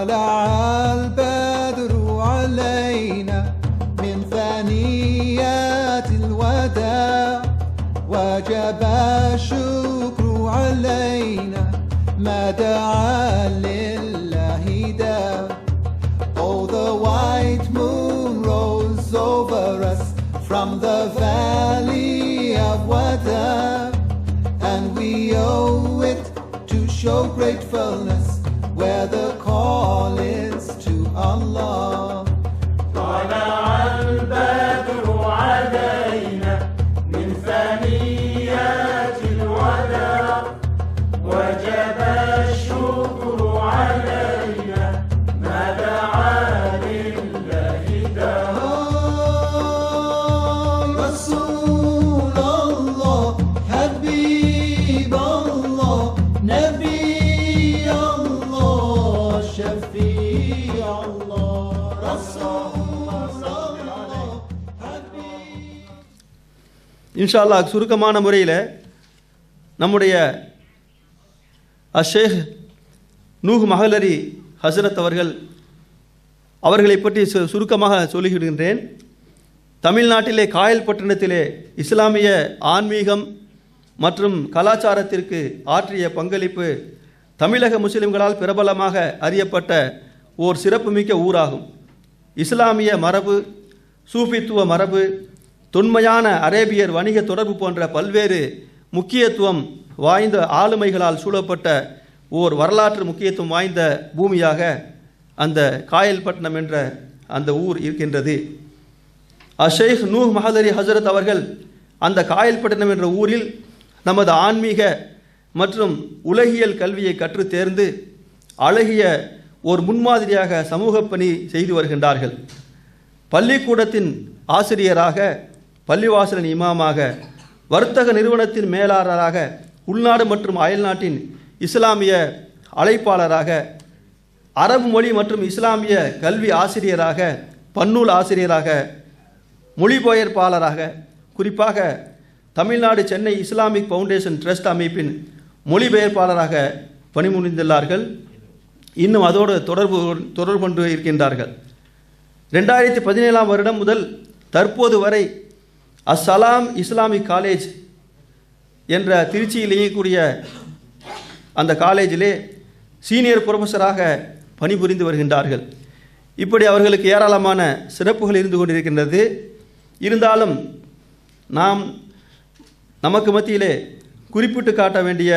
طلع البدر علينا من ثنيات الوداع وجب الشكر علينا ما دعا لله داع. Oh, the white moon rose over us from the valley of Wada, and we owe it to show gratefulness where the call is to Allah. طلع البدر علينا من ثنيات الوداع وجب الشكر علينا ما دعا لله داع. رسول الله حبيب الله نبي الله شفيع الله رسول الله حبيب. இன்ஷா அல்லாஹ் சுருக்கமான முறையில் நம்முடைய ஷேக் நூஹ் மஹலரி ஹசரத் அவர்களை பற்றி சுருக்கமாக சொல்லிவிடுகின்றேன். தமிழ்நாட்டிலே காயல் பட்டணத்திலே இஸ்லாமிய ஆன்மீகம் மற்றும் கலாச்சாரத்திற்கு ஆற்றிய பங்களிப்பு தமிழக முஸ்லிம்களால் பிரபலமாக அறியப்பட்ட ஓர் சிறப்புமிக்க ஊராகும். இஸ்லாமிய மரபு, சூஃபித்துவ மரபு, தொன்மையான அரேபியர் வணிக தொடர்பு போன்ற பல்வேறு முக்கியத்துவம் வாய்ந்த ஆளுமைகளால் சூழப்பட்ட ஓர் வரலாற்று முக்கியத்துவம் வாய்ந்த பூமியாக அந்த காயல்பட்டினம் என்ற அந்த ஊர் இருக்கின்றது. ஷேக் நூஹ் மஹலரி ஹசரத் அவர்கள் அந்த காயல்பட்டினம் என்ற ஊரில் நமது ஆன்மீக மற்றும் உலகியல் கல்வியை கற்று தேர்ந்து அழகிய ஒரு முன்மாதிரியாக சமூக பணி செய்து வருகின்றார்கள். பள்ளிக்கூடத்தின் ஆசிரியராக, பள்ளிவாசலின் இமாமாக, வர்த்தக நிறுவனத்தின் மேலாளராக, உள்நாடு மற்றும் அயல்நாட்டின் இஸ்லாமிய அழைப்பாளராக, அரபு மொழி மற்றும் இஸ்லாமிய கல்வி ஆசிரியராக, பன்னூல் ஆசிரியராக, மொழிபெயர்ப்பாளராக, குறிப்பாக Tamil Nadu Chennai Islamic foundation trust அமைப்பின் மொழிபெயர்ப்பாளராக பணிபுரிந்துள்ளார்கள். இன்னும் அதோடு தொடர்பு கொண்டு இருக்கின்றார்கள். 2017 வருடம் முதல் தற்போது வரை அஸ்ஸலாம் இஸ்லாமிக் காலேஜ் என்ற திருச்சியில் இயங்கக்கூடிய அந்த காலேஜிலே சீனியர் ப்ரொஃபஸராக பணிபுரிந்து வருகின்றார்கள். இப்படி அவர்களுக்கு ஏராளமான சிறப்புகள் இருந்து கொண்டிருக்கின்றது. இருந்தாலும் நமக்கு மத்தியிலே குறிப்பிட்டு காட்ட வேண்டிய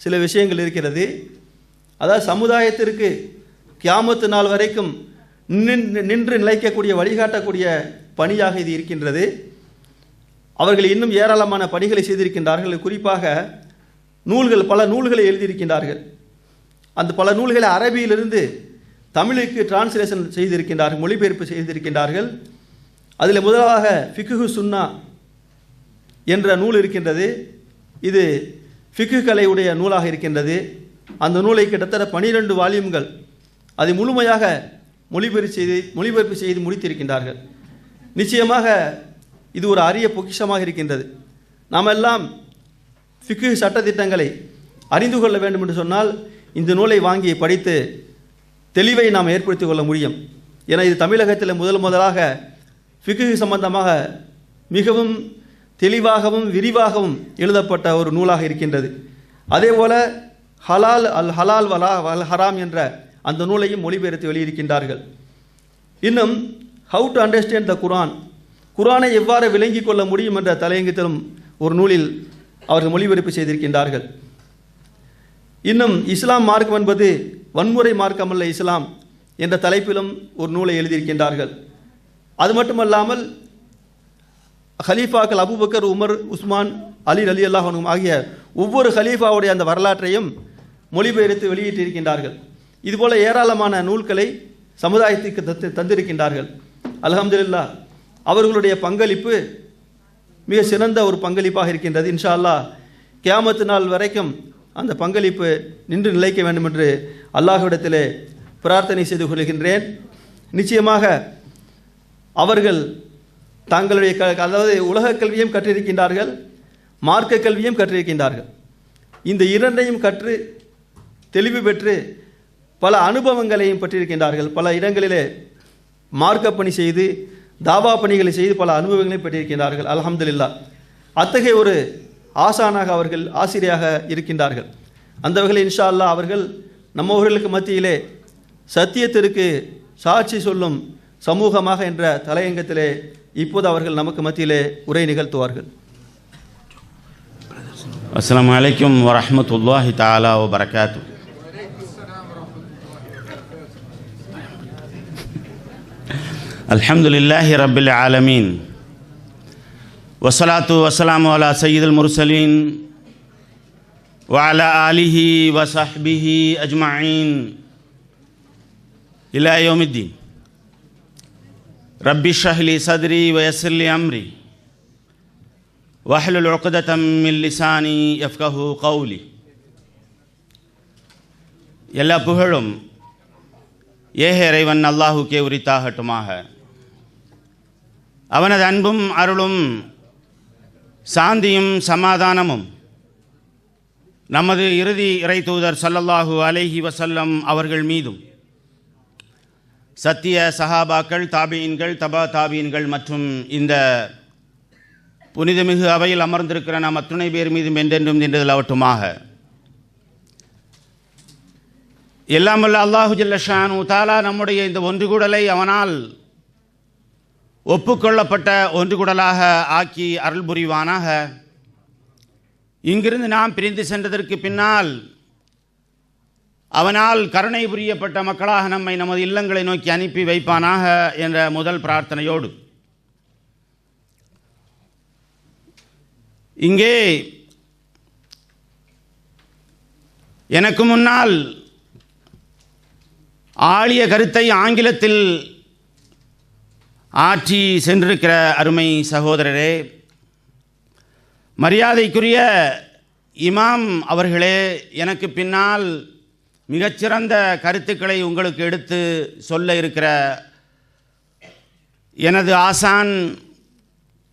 சில விஷயங்கள் இருக்கிறது. அதாவது சமுதாயத்திற்கு கியாமத்து நாள் வரைக்கும் நின்று நிலைக்கக்கூடிய வழிகாட்டக்கூடிய பணியாக இது இருக்கின்றது. அவர்கள் இன்னும் ஏராளமான பணிகளை செய்திருக்கின்றார்கள். குறிப்பாக பல நூல்களை எழுதியிருக்கின்றார்கள். அந்த பல நூல்களை அரபியிலிருந்து தமிழுக்கு டிரான்ஸ்லேஷன் செய்திருக்கின்றார்கள், மொழிபெயர்ப்பு செய்திருக்கின்றார்கள். அதில் முதலாக ஃபிக்ஹு சுன்னா என்ற நூல் இருக்கின்றது. இது ஃபிக்ஹு கலையுடைய நூலாக இருக்கின்றது. அந்த நூலை கிட்டத்தட்ட 12 வால்யூம்கள் அதை முழுமையாக மொழிபெயர்ப்பு செய்து முடித்திருக்கின்றார்கள். நிச்சயமாக இது ஒரு அரிய பொக்கிஷமாக இருக்கின்றது. நாம் எல்லாம் ஃபிக்ஹு சட்டத்திட்டங்களை அறிந்து கொள்ள வேண்டும் என்று சொன்னால் இந்த நூலை வாங்கி படித்து தெளிவை நாம் ஏற்படுத்திக் கொள்ள முடியும். ஏன்னா இது தமிழகத்தில் முதலாக ஃபிக்ஹு சம்பந்தமாக மிகவும் தெளிவாகவும் விரிவாகவும் எழுதப்பட்ட ஒரு நூலாக இருக்கின்றது. அதேபோல் ஹலால் வல் ஹராம் என்ற அந்த நூலையும் மொழிபெயர்த்து வெளியிருக்கின்றார்கள். இன்னும் ஹவு டு அண்டர்ஸ்டாண்ட் த குரானை எவ்வாறு விளங்கிக் கொள்ள முடியும் என்ற தலையங்கத்திலும் ஒரு நூலில் அவர்கள் மொழிபெயர்ப்பு செய்திருக்கின்றார்கள். இன்னும் இஸ்லாம் மார்க்கம் என்பது வன்முறை மார்க்கமல்ல இஸ்லாம் என்ற தலைப்பிலும் ஒரு நூலை எழுதியிருக்கின்றார்கள். அது மட்டுமல்லாமல் ஹலீஃபாக்கள் அபூபக்கர், உமர், உஸ்மான், அலி ரலியல்லாஹு அன்ஹும் ஆகிய ஒவ்வொரு ஹலீஃபாவுடைய அந்த வரலாற்றையும் மொழிபெயர்த்து வெளியிட்டிருக்கின்றார்கள். இதுபோல ஏராளமான நூல்களை சமுதாயத்துக்கு தந்திருக்கின்றார்கள். அல்ஹம்துலில்லாஹ் அவர்களுடைய பங்களிப்பு மிக சிறந்த ஒரு பங்களிப்பாக இருக்கின்றது. இன்ஷா அல்லாஹ் கியாமத்து நாள் வரைக்கும் அந்த பங்களிப்பு நின்று நிலைக்க வேண்டும் என்று அல்லாஹ்விடத்திலே பிரார்த்தனை செய்து கொள்கின்றேன். நிச்சயமாக அவர்கள் தங்களுடைய அதாவது உலக கல்வியும் கற்றிருக்கின்றார்கள், மார்க்க கல்வியும் கற்றிருக்கின்றார்கள். இந்த இரண்டையும் கற்று தெளிவு பெற்று பல அனுபவங்களையும் பெற்றிருக்கின்றார்கள். பல இடங்களிலே மார்க்க பணி செய்து தாவா பணிகளை செய்து பல அனுபவங்களையும் பெற்றிருக்கின்றார்கள். அல்ஹம்துலில்லாஹ். அத்தகைய ஒரு ஆசானாக அவர்கள் ஆசிரியராக இருக்கின்றார்கள். அந்த வகையில் இன்ஷா அல்லாஹ் அவர்கள் நம்மவர்களுக்கு மத்தியிலே சத்தியத்திற்கு சாட்சி சொல்லும் சமூகமாக என்ற தலையங்கத்திலே இப்போது அவர்கள் நமக்கு மத்தியிலே உரை நிகழ்த்துவார்கள். அஸ்ஸலாமு அலைக்கும் வரஹ்மத்துல்லாஹி தஆலா வ பரகாத்துஹு. அல்ஹம்துலில்லாஹி ரப்பில் ஆலமீன் வஸ்ஸலாத்து வஸ்ஸலாமு அலா சய்யிதுல் முர்சலீன் வ அலா ஆலிஹி வ ஸஹ்பிஹி அஜ்மஈன் இலா யௌமிddin. ரப்பி ஷ்ரஹ் லி சத்ரி வ யஸ்ஸிர் லி அம்ரி வஹ்லுல் உக்ததம் மின் லிசானி யஃப்கஹு கௌலி. எல்லா புகழும் ஏக இறைவன் அல்லாஹுக்கே உரித்தாகட்டுமாக. அவனது அன்பும் அருளும் சாந்தியும் சமாதானமும் நமது இறுதி இறை தூதர் ஸல்லல்லாஹு அலைஹி வஸல்லம் அவர்கள் மீதும், சத்திய சஹாபாக்கள், தாபீன்கள், தபா தாபீன்கள் மற்றும் இந்த புனிதமிகு அவையில் அமர்ந்திருக்கிற நாம் அத்துணை பேர் மீதும் என்றென்றும் நின்றதிலாவட்டுமாக. எல்லாமல்ல அல்லாஹு ஜல்ல ஷானு தஆலா நம்முடைய இந்த ஒன்றுகூடலை அவனால் ஒப்புக்கொள்ளப்பட்ட ஒன்றுகூடலாக ஆக்கி அருள் புரிவானாக. இங்கிருந்து நாம் பிரிந்து சென்றதற்கு பின்னால் அவனால் கருணை புரியப்பட்ட மக்களாக நம்மை நமது இல்லங்களை நோக்கி அனுப்பி வைப்பானாக என்ற முதல் பிரார்த்தனையோடு, இங்கே எனக்கு முன்னால் ஆழிய கருத்தை ஆங்கிலத்தில் ஆற்றி சென்றிருக்கிற அருமை சகோதரரே, மரியாதைக்குரிய இமாம் அவர்களே, எனக்கு பின்னால் மிகச்சிறந்த கருத்துக்களை உங்களுக்கு எடுத்து சொல்ல இருக்கிற எனது ஆசான்,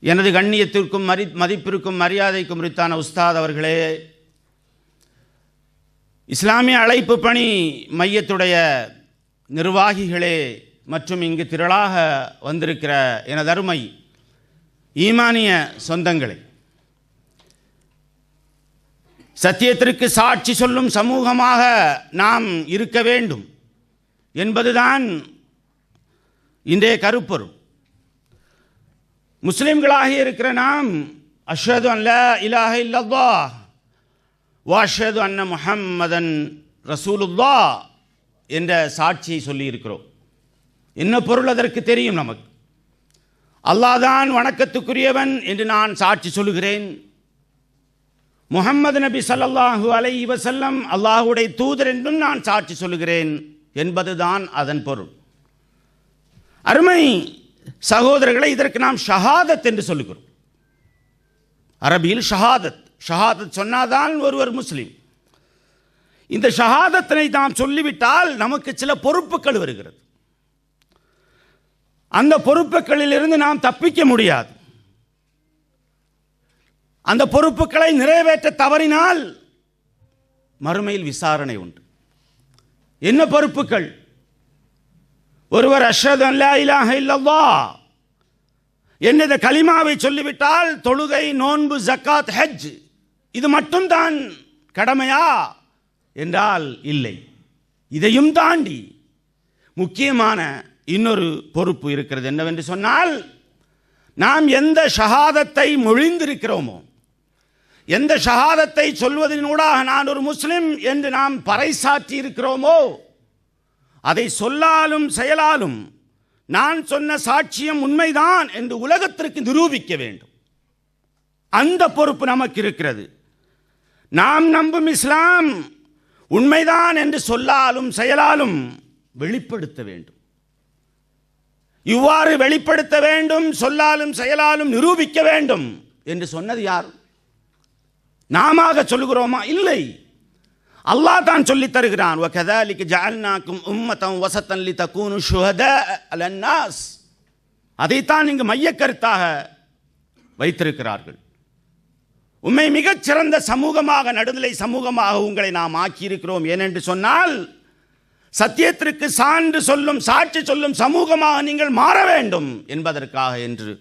எனது கண்ணியத்திற்கும் மதிப்பிற்கும் மரியாதைக்கும் உரித்தான உஸ்தாத் அவர்களே, இஸ்லாமிய அழைப்பு பணி மையத்துடைய நிர்வாகிகளே மற்றும் இங்கு திரளாக வந்திருக்கிற எனது அருமை ஈமானிய சொந்தங்களே, சத்தியத்திற்கு சாட்சி சொல்லும் சமூகமாக நாம் இருக்க வேண்டும் என்பதுதான் இன்றைய கருப்பொருள். முஸ்லிம்களாக இருக்கிற நாம் அஷ்ஹது அன் லா இலாஹ இல்லல்லாஹ் வ அஷ்ஹது அன்ன முஹம்மதன் ரசூலுல்லாஹ் என்ற சாட்சியை சொல்லி இருக்கிறோம். என்ன பொருள் அதற்கு தெரியும் நமக்கு. அல்லாஹ் தான் வணக்கத்துக்குரியவன் என்று நான் சாட்சி சொல்லுகிறேன். முஹம்மது நபி ஸல்லல்லாஹு அலைஹி வஸல்லம் அல்லாஹ்வுடைய தூதர் என்றும் நான் சாட்சி சொல்லுகிறேன் என்பதுதான் அதன் பொருள். அருமை சகோதரர்களை, இதற்கு நாம் ஷஹாதத் என்று சொல்லுகிறோம். அரபியில் ஷஹாதத், ஷஹாதத் சொன்னாதான் ஒருவர் முஸ்லீம். இந்த ஷஹாதத்தினை நாம் சொல்லிவிட்டால் நமக்கு சில பொறுப்புகள் வருகிறது. அந்த பொறுப்புகளிலிருந்து நாம் தப்பிக்க முடியாது. அந்த பொறுப்புகளை நிறைவேற்ற தவறினால் மறுமையில் விசாரணை உண்டு. என்ன பொறுப்புகள்? ஒருவர் அஷ்ஹது அன் லா இலாஹ இல்லல்லாஹ் என்ற கலிமாவை சொல்லிவிட்டால் தொழுகை, நோன்பு, ஜக்காத், ஹஜ் இது மட்டும்தான் கடமையா என்றால் இல்லை. இதையும் தாண்டி முக்கியமான இன்னொரு பொறுப்பு இருக்கிறது. என்னவென்று சொன்னால், நாம் எந்த ஷஹாதத்தை மொழிந்திருக்கிறோமோ, எந்த ஷஹாதத்தை சொல்வதனூடாக நான் ஒரு முஸ்லிம் என்று நாம் பறைசாற்றி இருக்கிறோமோ, அதை சொல்லாலும் செயலாலும் நான் சொன்ன சாட்சியம் உண்மைதான் என்று உலகத்திற்கு நிரூபிக்க வேண்டும். அந்த பொறுப்பு நமக்கு இருக்கிறது. நாம் நம்பும் இஸ்லாம் உண்மைதான் என்று சொல்லாலும் செயலாலும் வெளிப்படுத்த வேண்டும். இவ்வாறு வெளிப்படுத்த வேண்டும், சொல்லாலும் செயலாலும் நிரூபிக்க வேண்டும் என்று சொன்னது யார்? நாம சொல்லுகிறோமா? இல்லை, அல்லாஹ் தான் சொல்லித் தருகிறான். وَكَذَلِكَ جَعَلْنَاكُمْ أُمَّةً وَسَطًا لِتَكُونُوا شُهَدَاءَ عَلَى النَّاسِ. அதைத்தான் இங்கு மையக்கருத்தாக வைத்திருக்கிறார்கள். உண்மை மிகச்சிறந்த சமூகமாக, நடுநிலை சமூகமாக உங்களை நாம் ஆக்கியிருக்கிறோம். ஏனென்று சொன்னால், சத்தியத்திற்கு சான்று சொல்லும் சாட்சி சொல்லும் சமூகமாக நீங்கள் மாற வேண்டும் என்பதற்காக என்று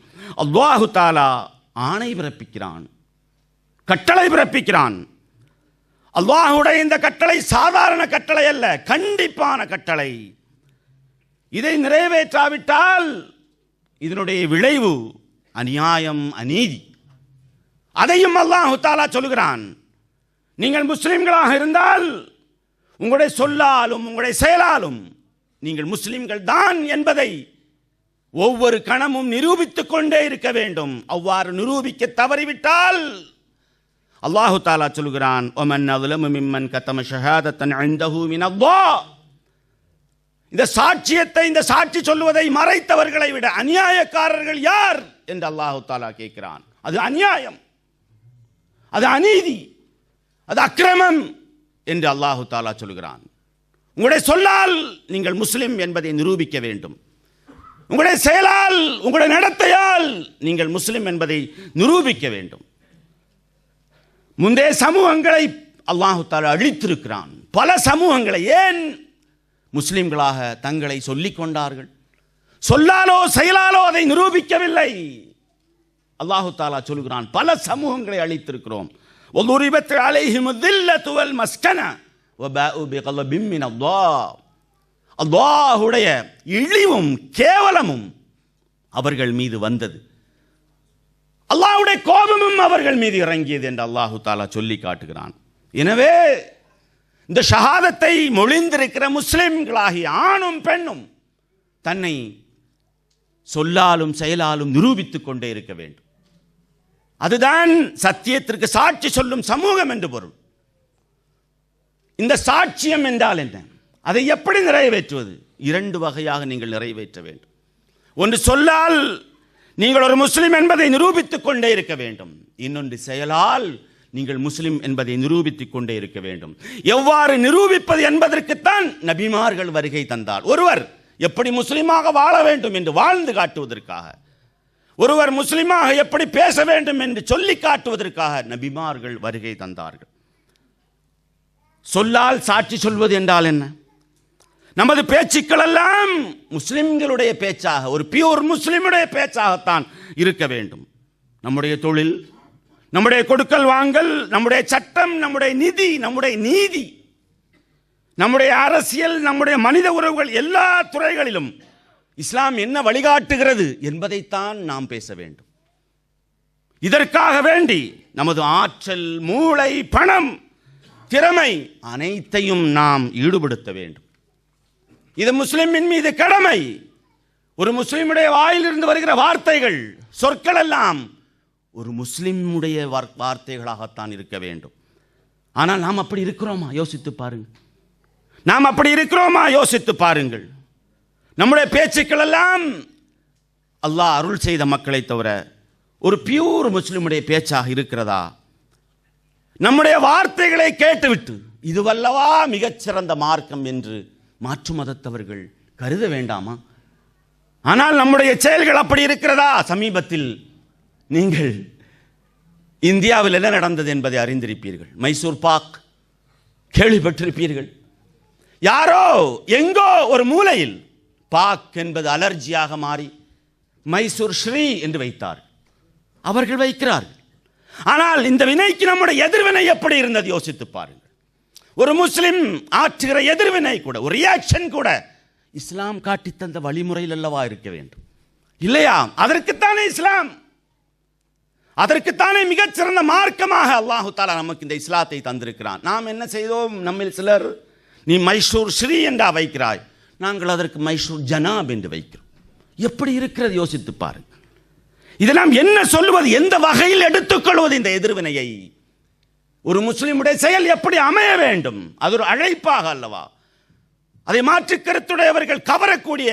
அல்லாஹு தஆலா ஆணை பிறப்பிக்கிறான், கட்டளை பிறப்பிக்கிறான். அல்லாஹ்வுடைய இந்த கட்டளை சாதாரண கட்டளை அல்ல, கண்டிப்பான கட்டளை. இதை நிறைவேற்றாவிட்டால் இதனுடைய விளைவு அநியாயம், அநீதி. அதையும் அல்லாஹ் தஆலா சொல்கிறான். நீங்கள் முஸ்லிம்களாக இருந்தால் உங்களுடைய சொல்லாலும் உங்களுடைய செயலாலும் நீங்கள் முஸ்லிம்கள் தான் என்பதை ஒவ்வொரு கணமும் நிரூபித்துக் கொண்டே இருக்க வேண்டும். அவ்வாறு நிரூபிக்க தவறிவிட்டால் அல்லாஹு தஆலா சொல்கிறான், ஒமன் அظلم ممن كتم شهادة عنده من الله. இந்த சாட்சியத்தை, இந்த சாட்சி சொல்வதை மறைத்தவர்களை விட அநியாயக்காரர்கள் யார் என்று அல்லாஹு தஆலா கேட்கிறான். அது அநியாயம், அது அநீதி, அது அக்கிரமம் என்று அல்லாஹு தஆலா சொல்கிறான். உங்களுடைய சொல்லால் நீங்கள் முஸ்லிம் என்பதை நிரூபிக்க வேண்டும். உங்களுடைய செயலால், உங்களுடைய நடத்தையால் நீங்கள் முஸ்லிம் என்பதை நிரூபிக்க வேண்டும். முந்தைய சமூகங்களை அல்லாஹு தஆலா அழித்திருக்கிறான். பல சமூகங்களை ஏன் முஸ்லிம்களாக தங்களை சொல்லிக் கொண்டார்கள்? சொல்லாலோ செயலாலோ அதை நிரூபிக்கவில்லை. அல்லாஹு தஆலா சொல்கிறான், பல சமூகங்களை அழித்திருக்கிறோம். وَضُرِبَتْ عَلَيْهِمُ الذِّلَّةُ وَالْمَسْكَنَةُ وَبَاءُوا بِغَضَبٍ مِّنَ اللَّهِ. அல்லாஹ்வுடைய இழிவும் கேவலமும் அவர்கள் மீது வந்தது, அல்லாஹ்வுடைய கோபமும் அவர்கள் மீது இறங்கியது என்று அல்லாஹு தஆலா சொல்லி காட்டுகிறான். எனவே இந்த ஷஹாதத்தை மொழிந்திருக்கிற முஸ்லிம்களாகிய ஆணும் பெண்ணும் தன்னை சொல்லாலும் செயலாலும் நிரூபித்துக் கொண்டே இருக்க வேண்டும். அதுதான் சத்தியத்திற்கு சாட்சி சொல்லும் சமூகம் என்று பொருள். இந்த சாட்சியம் என்றால் என்ன? அதை எப்படி நிறைவேற்றுவது? இரண்டு வகையாக நீங்கள் நிறைவேற்ற வேண்டும். ஒன்று, சொல்லால் நீங்கள் ஒரு முஸ்லிம் என்பதை நிரூபித்துக் கொண்டே இருக்க வேண்டும். இன்னொன்று, செயலால் நீங்கள் முஸ்லிம் என்பதை நிரூபித்துக் கொண்டே இருக்க வேண்டும். எவ்வாறு நிரூபிப்பது என்பதற்குத்தான் நபிமார்கள் வருகை தந்தார். ஒருவர் எப்படி முஸ்லிமாக வாழ வேண்டும் என்று வாழ்ந்து காட்டுவதற்காக, ஒருவர் முஸ்லிமாக எப்படி பேச வேண்டும் என்று சொல்லி காட்டுவதற்காக நபிமார்கள் வருகை தந்தார்கள். சொல்லால் சாட்சி சொல்வது என்றால் என்ன? நமது பேச்சுக்கள் எல்லாம் முஸ்லிம்களுடைய பேச்சாக, ஒரு பியூர் முஸ்லிமுடைய பேச்சாகத்தான் இருக்க வேண்டும். நம்முடைய தொழில், நம்முடைய கொடுக்கல் வாங்கல், நம்முடைய சட்டம், நம்முடைய நிதி, நம்முடைய நீதி, நம்முடைய அரசியல், நம்முடைய மனித உறவுகள், எல்லா துறைகளிலும் இஸ்லாம் என்ன வழிகாட்டுகிறது என்பதைத்தான் நாம் பேச வேண்டும். இதற்காக வேண்டி நமது ஆற்றல், மூளை, பணம், திறமை அனைத்தையும் நாம் ஈடுபடுத்த வேண்டும். இது முஸ்லிமின் மீது கடமை. ஒரு முஸ்லிமுடைய வாயிலிருந்து வருகிற வார்த்தைகள், சொற்கள் எல்லாம் ஒரு முஸ்லிமுடைய வார்த்தைகளாகத்தான் இருக்க வேண்டும். ஆனால் நாம் அப்படி இருக்கிறோமா? யோசித்து பாருங்கள். நாம் அப்படி இருக்கிறோமா? யோசித்து பாருங்கள். நம்முடைய பேச்சுக்கள் எல்லாம் அல்லாஹ் அருள் செய்த மக்களை தவிர ஒரு பியூர் முஸ்லிமுடைய பேச்சாக இருக்கிறதா? நம்முடைய வார்த்தைகளை கேட்டுவிட்டு இதுவல்லவா மிகச்சிறந்த மார்க்கம் என்று மாற்று மதத்தவர்கள் கருத வேண்டாமா? ஆனால் நம்முடைய செயல்கள் அப்படி இருக்கிறதா? சமீபத்தில் நீங்கள் இந்தியாவில் என்ன நடந்தது என்பதை அறிந்திருப்பீர்கள். மைசூர் பாக் கேள்விப்பட்டிருப்பீர்கள். யாரோ எங்கோ ஒரு மூலையில் பாக் என்பது அலர்ஜியாக மாறி மைசூர் ஸ்ரீ என்று வைத்தார். அவர்கள் வைக்கிறார்கள். ஆனால் இந்த வினைக்கு நம்முடைய எதிர்வினை எப்படி இருந்தது யோசித்து பாருங்கள். ஒரு முஸ்லிம் ஆற்றுகிற எதிர்வினை கூட, ஒரு ரியாக்ஷன் கூட இஸ்லாம் காட்டி தந்த வழிமுறையில் அல்லவா இருக்க வேண்டும், இல்லையா? அதற்குத்தானே இஸ்லாம், அதற்குத்தானே மிகச்சிறந்த மார்க்கமாக அல்லாஹு தஆலா நமக்கு இந்த இஸ்லாத்தை தந்திருக்கிறான். நாம் என்ன செய்தோம்? நம்மில் சிலர், நீ மைசூர் ஸ்ரீ என்றா வைக்கிறாய், நாங்கள் அதற்கு மைசூர் ஜனாப் என்று வைக்கிறோம். எப்படி இருக்கிறது யோசித்து பாருங்கள். இதெல்லாம் என்ன சொல்லுவது? எந்த வகையில் எடுத்துக்கொள்வது இந்த எதிர்வினையை? ஒரு முஸ்லிமுடைய செயல் எப்படி அமைய வேண்டும்? அது ஒரு அழைப்பாக அல்லவா? அதை மாற்று கருத்துடையவர்கள் கவரக்கூடிய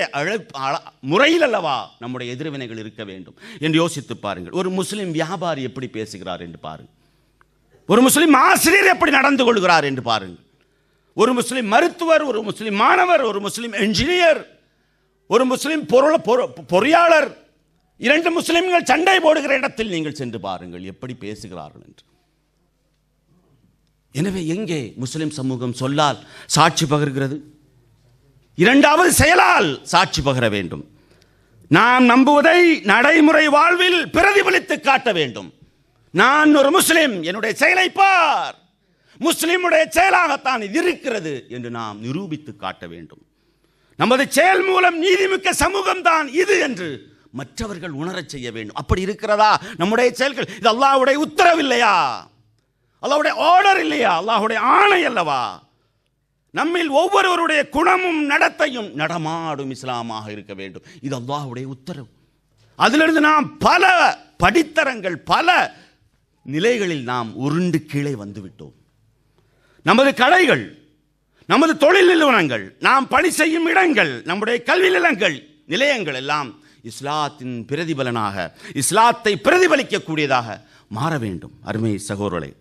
முறையில் அல்லவா நம்முடைய எதிர்வினைகள் இருக்க வேண்டும் என்று யோசித்து பாருங்கள். ஒரு முஸ்லிம் வியாபாரி எப்படி பேசுகிறார் என்று பாருங்கள். ஒரு முஸ்லிம் ஆசிரியர் எப்படி நடந்து கொள்கிறார் என்று பாருங்கள். ஒரு முஸ்லிம் மருத்துவர், ஒரு முஸ்லிம் மாணவர், ஒரு முஸ்லிம் என்ஜினியர், ஒரு முஸ்லிம் பொறியாளர், இரண்டு முஸ்லிம்கள் சண்டை போடுகிற இடத்தில் நீங்கள் சென்று பாருங்கள் எப்படி பேசுகிறார்கள் என்று. எனவே எங்கே முஸ்லிம் சமூகம் சொல்லால் சாட்சி பகர்கிறது? இரண்டாவது செயலால் சாட்சி பகர வேண்டும். நாம் நம்புவதை நடைமுறை வாழ்வில் பிரதிபலித்து காட்ட வேண்டும். நான் ஒரு முஸ்லிம், என்னுடைய செயலை பார், முஸ்லிமுடைய செயலாகத்தான் இது இருக்கிறது என்று நாம் நிரூபித்து காட்ட வேண்டும். நமது செயல் மூலம் நீதிமிக்க சமூகம் தான் இது என்று மற்றவர்கள் உணரச் செய்ய வேண்டும். அப்படி இருக்கிறதா நம்முடைய செயல்கள்? இது அல்லாஹ்வுடைய உத்தரவு இல்லையா? அல்லாஹ்வுடைய ஆர்டர் இல்லையா? அல்லாஹ்வுடைய ஆணை அல்லவா? நம்மில் ஒவ்வொருவருடைய குணமும் நடத்தையும் நடமாடும் இஸ்லாமாக இருக்க வேண்டும். இது அல்லாஹ்வுடைய உத்தரவு. அதிலிருந்து நாம் பல படித்தரங்கள், பல நிலைகளில் நாம் உருண்டு கீழே வந்துவிட்டோம். நமது கடைகள், நமது தொழில் நிறுவனங்கள், நாம் பணி செய்யும் இடங்கள், நம்முடைய கல்வி நிலையங்கள் எல்லாம் இஸ்லாத்தின் பிரதிபலனாக, இஸ்லாத்தை பிரதிபலிக்கக்கூடியதாக மாற வேண்டும். அருமை சகோதரர்களே,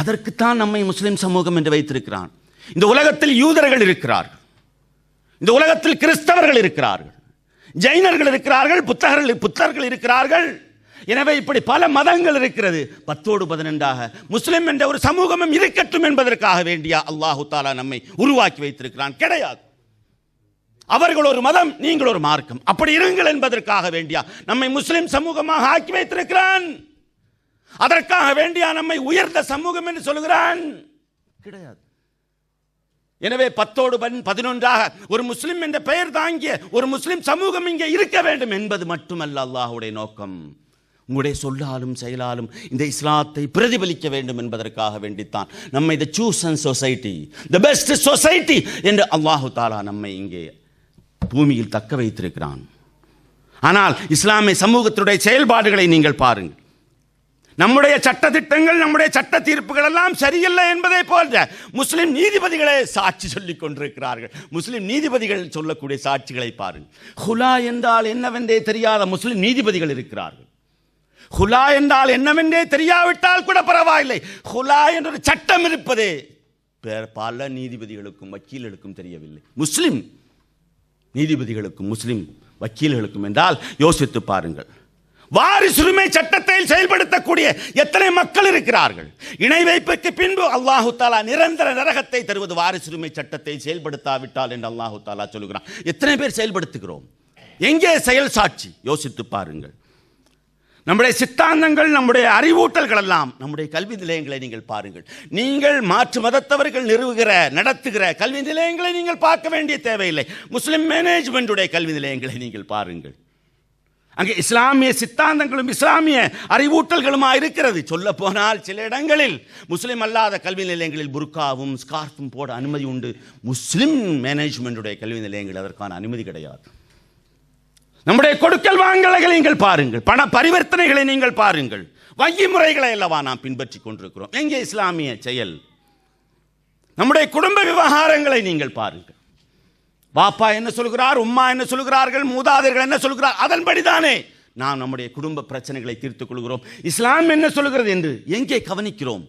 அதற்குத்தான் நம்மை முஸ்லிம் சமூகம் என்று வைத்திருக்கிறான். இந்த உலகத்தில் யூதர்கள் இருக்கிறார்கள், இந்த உலகத்தில் கிறிஸ்தவர்கள் இருக்கிறார்கள், ஜைனர்கள் இருக்கிறார்கள், புத்தர்கள் இருக்கிறார்கள். எனவே இப்படி பல மதங்கள் இருக்கிறது. 10-12 முஸ்லிம் என்ற ஒரு சமூகமும் இருக்கட்டும் என்பதற்காக வேண்டிய அல்லாஹு தாலா நம்மை உருவாக்கி வைத்திருக்கிறான்? கிடையாது. அவர்கள் ஒரு மதம், நீங்கள் ஒரு மார்க்கம், அப்படி இருங்கள் என்பதற்காக வேண்டியா நம்மை முஸ்லிம் சமூகமாக ஆக்கி வைத்திருக்கிறான்? அதற்காக வேண்டியா நம்மை உயர்ந்த சமூகம் என்று சொல்கிறான்? கிடையாது. எனவே 10-11 ஒரு முஸ்லிம் என்ற பெயர் தாங்கிய ஒரு முஸ்லிம் சமூகம் இங்கே இருக்க வேண்டும் என்பது மட்டுமல்ல அல்லாஹ்வுடைய நோக்கம். உங்களுடைய சொல்லாலும் செயலாலும் இந்த இஸ்லாத்தை பிரதிபலிக்க வேண்டும் என்பதற்காக வேண்டித்தான் நம்மை the chosen society, the best society என்று அல்லாஹு தாலா நம்மை இங்கே பூமியில் தக்க வைத்திருக்கிறான். ஆனால் இஸ்லாமிய சமூகத்தினுடைய செயல்பாடுகளை நீங்கள் பாருங்கள். நம்முடைய சட்ட திட்டங்கள், நம்முடைய சட்ட தீர்ப்புகள் எல்லாம் சரியில்லை என்பதை போன்ற முஸ்லிம் நீதிபதிகளே சாட்சி சொல்லிக் கொண்டிருக்கிறார்கள். முஸ்லிம் நீதிபதிகள் சொல்லக்கூடிய சாட்சிகளை பாருங்கள். ஹுலா என்றால் என்னவென்றே தெரியாத முஸ்லிம் நீதிபதிகள் இருக்கிறார்கள். ஹுலா என்றால் என்னவென்றே தெரியாவிட்டால் கூட பரவாயில்லை, ஹுலா என்ற ஒரு சட்டம் இருப்பதே பல நீதிபதிகளுக்கும் வக்கீல்களுக்கும் தெரியவில்லை. முஸ்லிம் நீதிபதிகளுக்கும் முஸ்லிம் வக்கீல்களுக்கும் என்றால் யோசித்து பாருங்கள். வாரிசுரிமை சட்டத்தை செயல்படுத்தக்கூடிய எத்தனை மக்கள் இருக்கிறார்கள்? இணை வைப்புக்கு பின்பு அல்லாஹு தாலா நிரந்தர நரகத்தை தருவது வாரிசுரிமை சட்டத்தை செயல்படுத்தாவிட்டால் என்று அல்லாஹு தாலா சொல்லுகிறான். எத்தனை பேர் செயல்படுத்துகிறோம்? எங்கே செயல் சாட்சி? யோசித்து பாருங்கள். நம்முடைய சித்தாந்தங்கள், நம்முடைய அறிவூட்டல்கள் எல்லாம், நம்முடைய கல்வி நிலையங்களை நீங்கள் பாருங்கள். நீங்கள் மாற்று மதத்தவர்கள் நிறுவுகிற நடத்துகிற கல்வி நிலையங்களை நீங்கள் பார்க்க வேண்டிய தேவையில்லை. முஸ்லிம் மேனேஜ்மெண்ட்டுடைய கல்வி நிலையங்களை நீங்கள் பாருங்கள். அங்கே இஸ்லாமிய சித்தாந்தங்களும் இஸ்லாமிய அறிவூட்டல்களுமா இருக்கிறது. சொல்ல போனால் சில இடங்களில் முஸ்லிம் அல்லாத கல்வி நிலையங்களில் புர்காவும் ஸ்கார்ஃபும் போட அனுமதி உண்டு. முஸ்லிம் மேனேஜ்மெண்ட்டுடைய கல்வி நிலையங்கள் அதற்கான அனுமதி கிடையாது. நம்முடைய கொடுக்கல் வாங்கல்களை நீங்கள் பாருங்கள், பண பரிவர்த்தனைகளை நீங்கள் பாருங்கள், வங்கி முறைகளை அல்லவா நாம் பின்பற்றி கொண்டிருக்கிறோம். எங்கே இஸ்லாமிய செயல்? நம்முடைய குடும்ப விவகாரங்களை நீங்கள் பாருங்கள். பாப்பா என்ன சொல்கிறார், உம்மா என்ன சொல்கிறார்கள், மூதாதையர்கள் என்ன சொல்கிறார், அதன்படிதானே நாம் நம்முடைய குடும்ப பிரச்சனைகளை தீர்த்துக் கொள்கிறோம். இஸ்லாம் என்ன சொல்கிறது என்று எங்கே கவனிக்கிறோம்?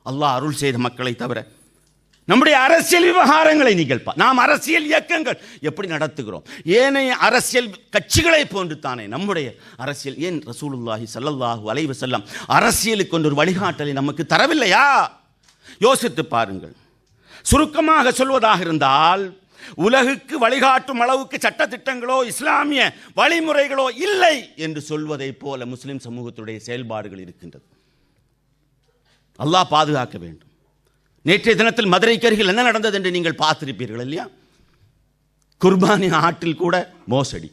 அல்லாஹ் அருள் செய்த மக்களை தவிர நம்முடைய அரசியல் விவகாரங்களை நீங்கள் நாம் அரசியல் இயக்கங்கள் எப்படி நடத்துகிறோம்? ஏனைய அரசியல் கட்சிகளை போன்று தானே நம்முடைய அரசியல். ஏன் ரசூலுல்லாஹி ஸல்லல்லாஹு அலைஹி வஸல்லம் அரசியலுக்கு ஒரு வழிகாட்டலை நமக்கு தரவில்லையா? யோசித்து பாருங்கள். சுருக்கமாக சொல்வதாக இருந்தால், உலகுக்கு வழிகாட்டும் அளவுக்கு சட்டத்திட்டங்களோ இஸ்லாமிய வழிமுறைகளோ இல்லை என்று சொல்வதை போல முஸ்லிம் சமூகத்துடைய செயல்பாடுகள் இருக்கின்றது. அல்லாஹ் பாதுகாக்க வேண்டும். நேற்றைய தினத்தில் மதுரைக்கு அருகில் என்ன நடந்தது என்று நீங்கள் பார்த்திருப்பீர்கள் இல்லையா? குர்பானி ஆட்டில் கூட மோசடி.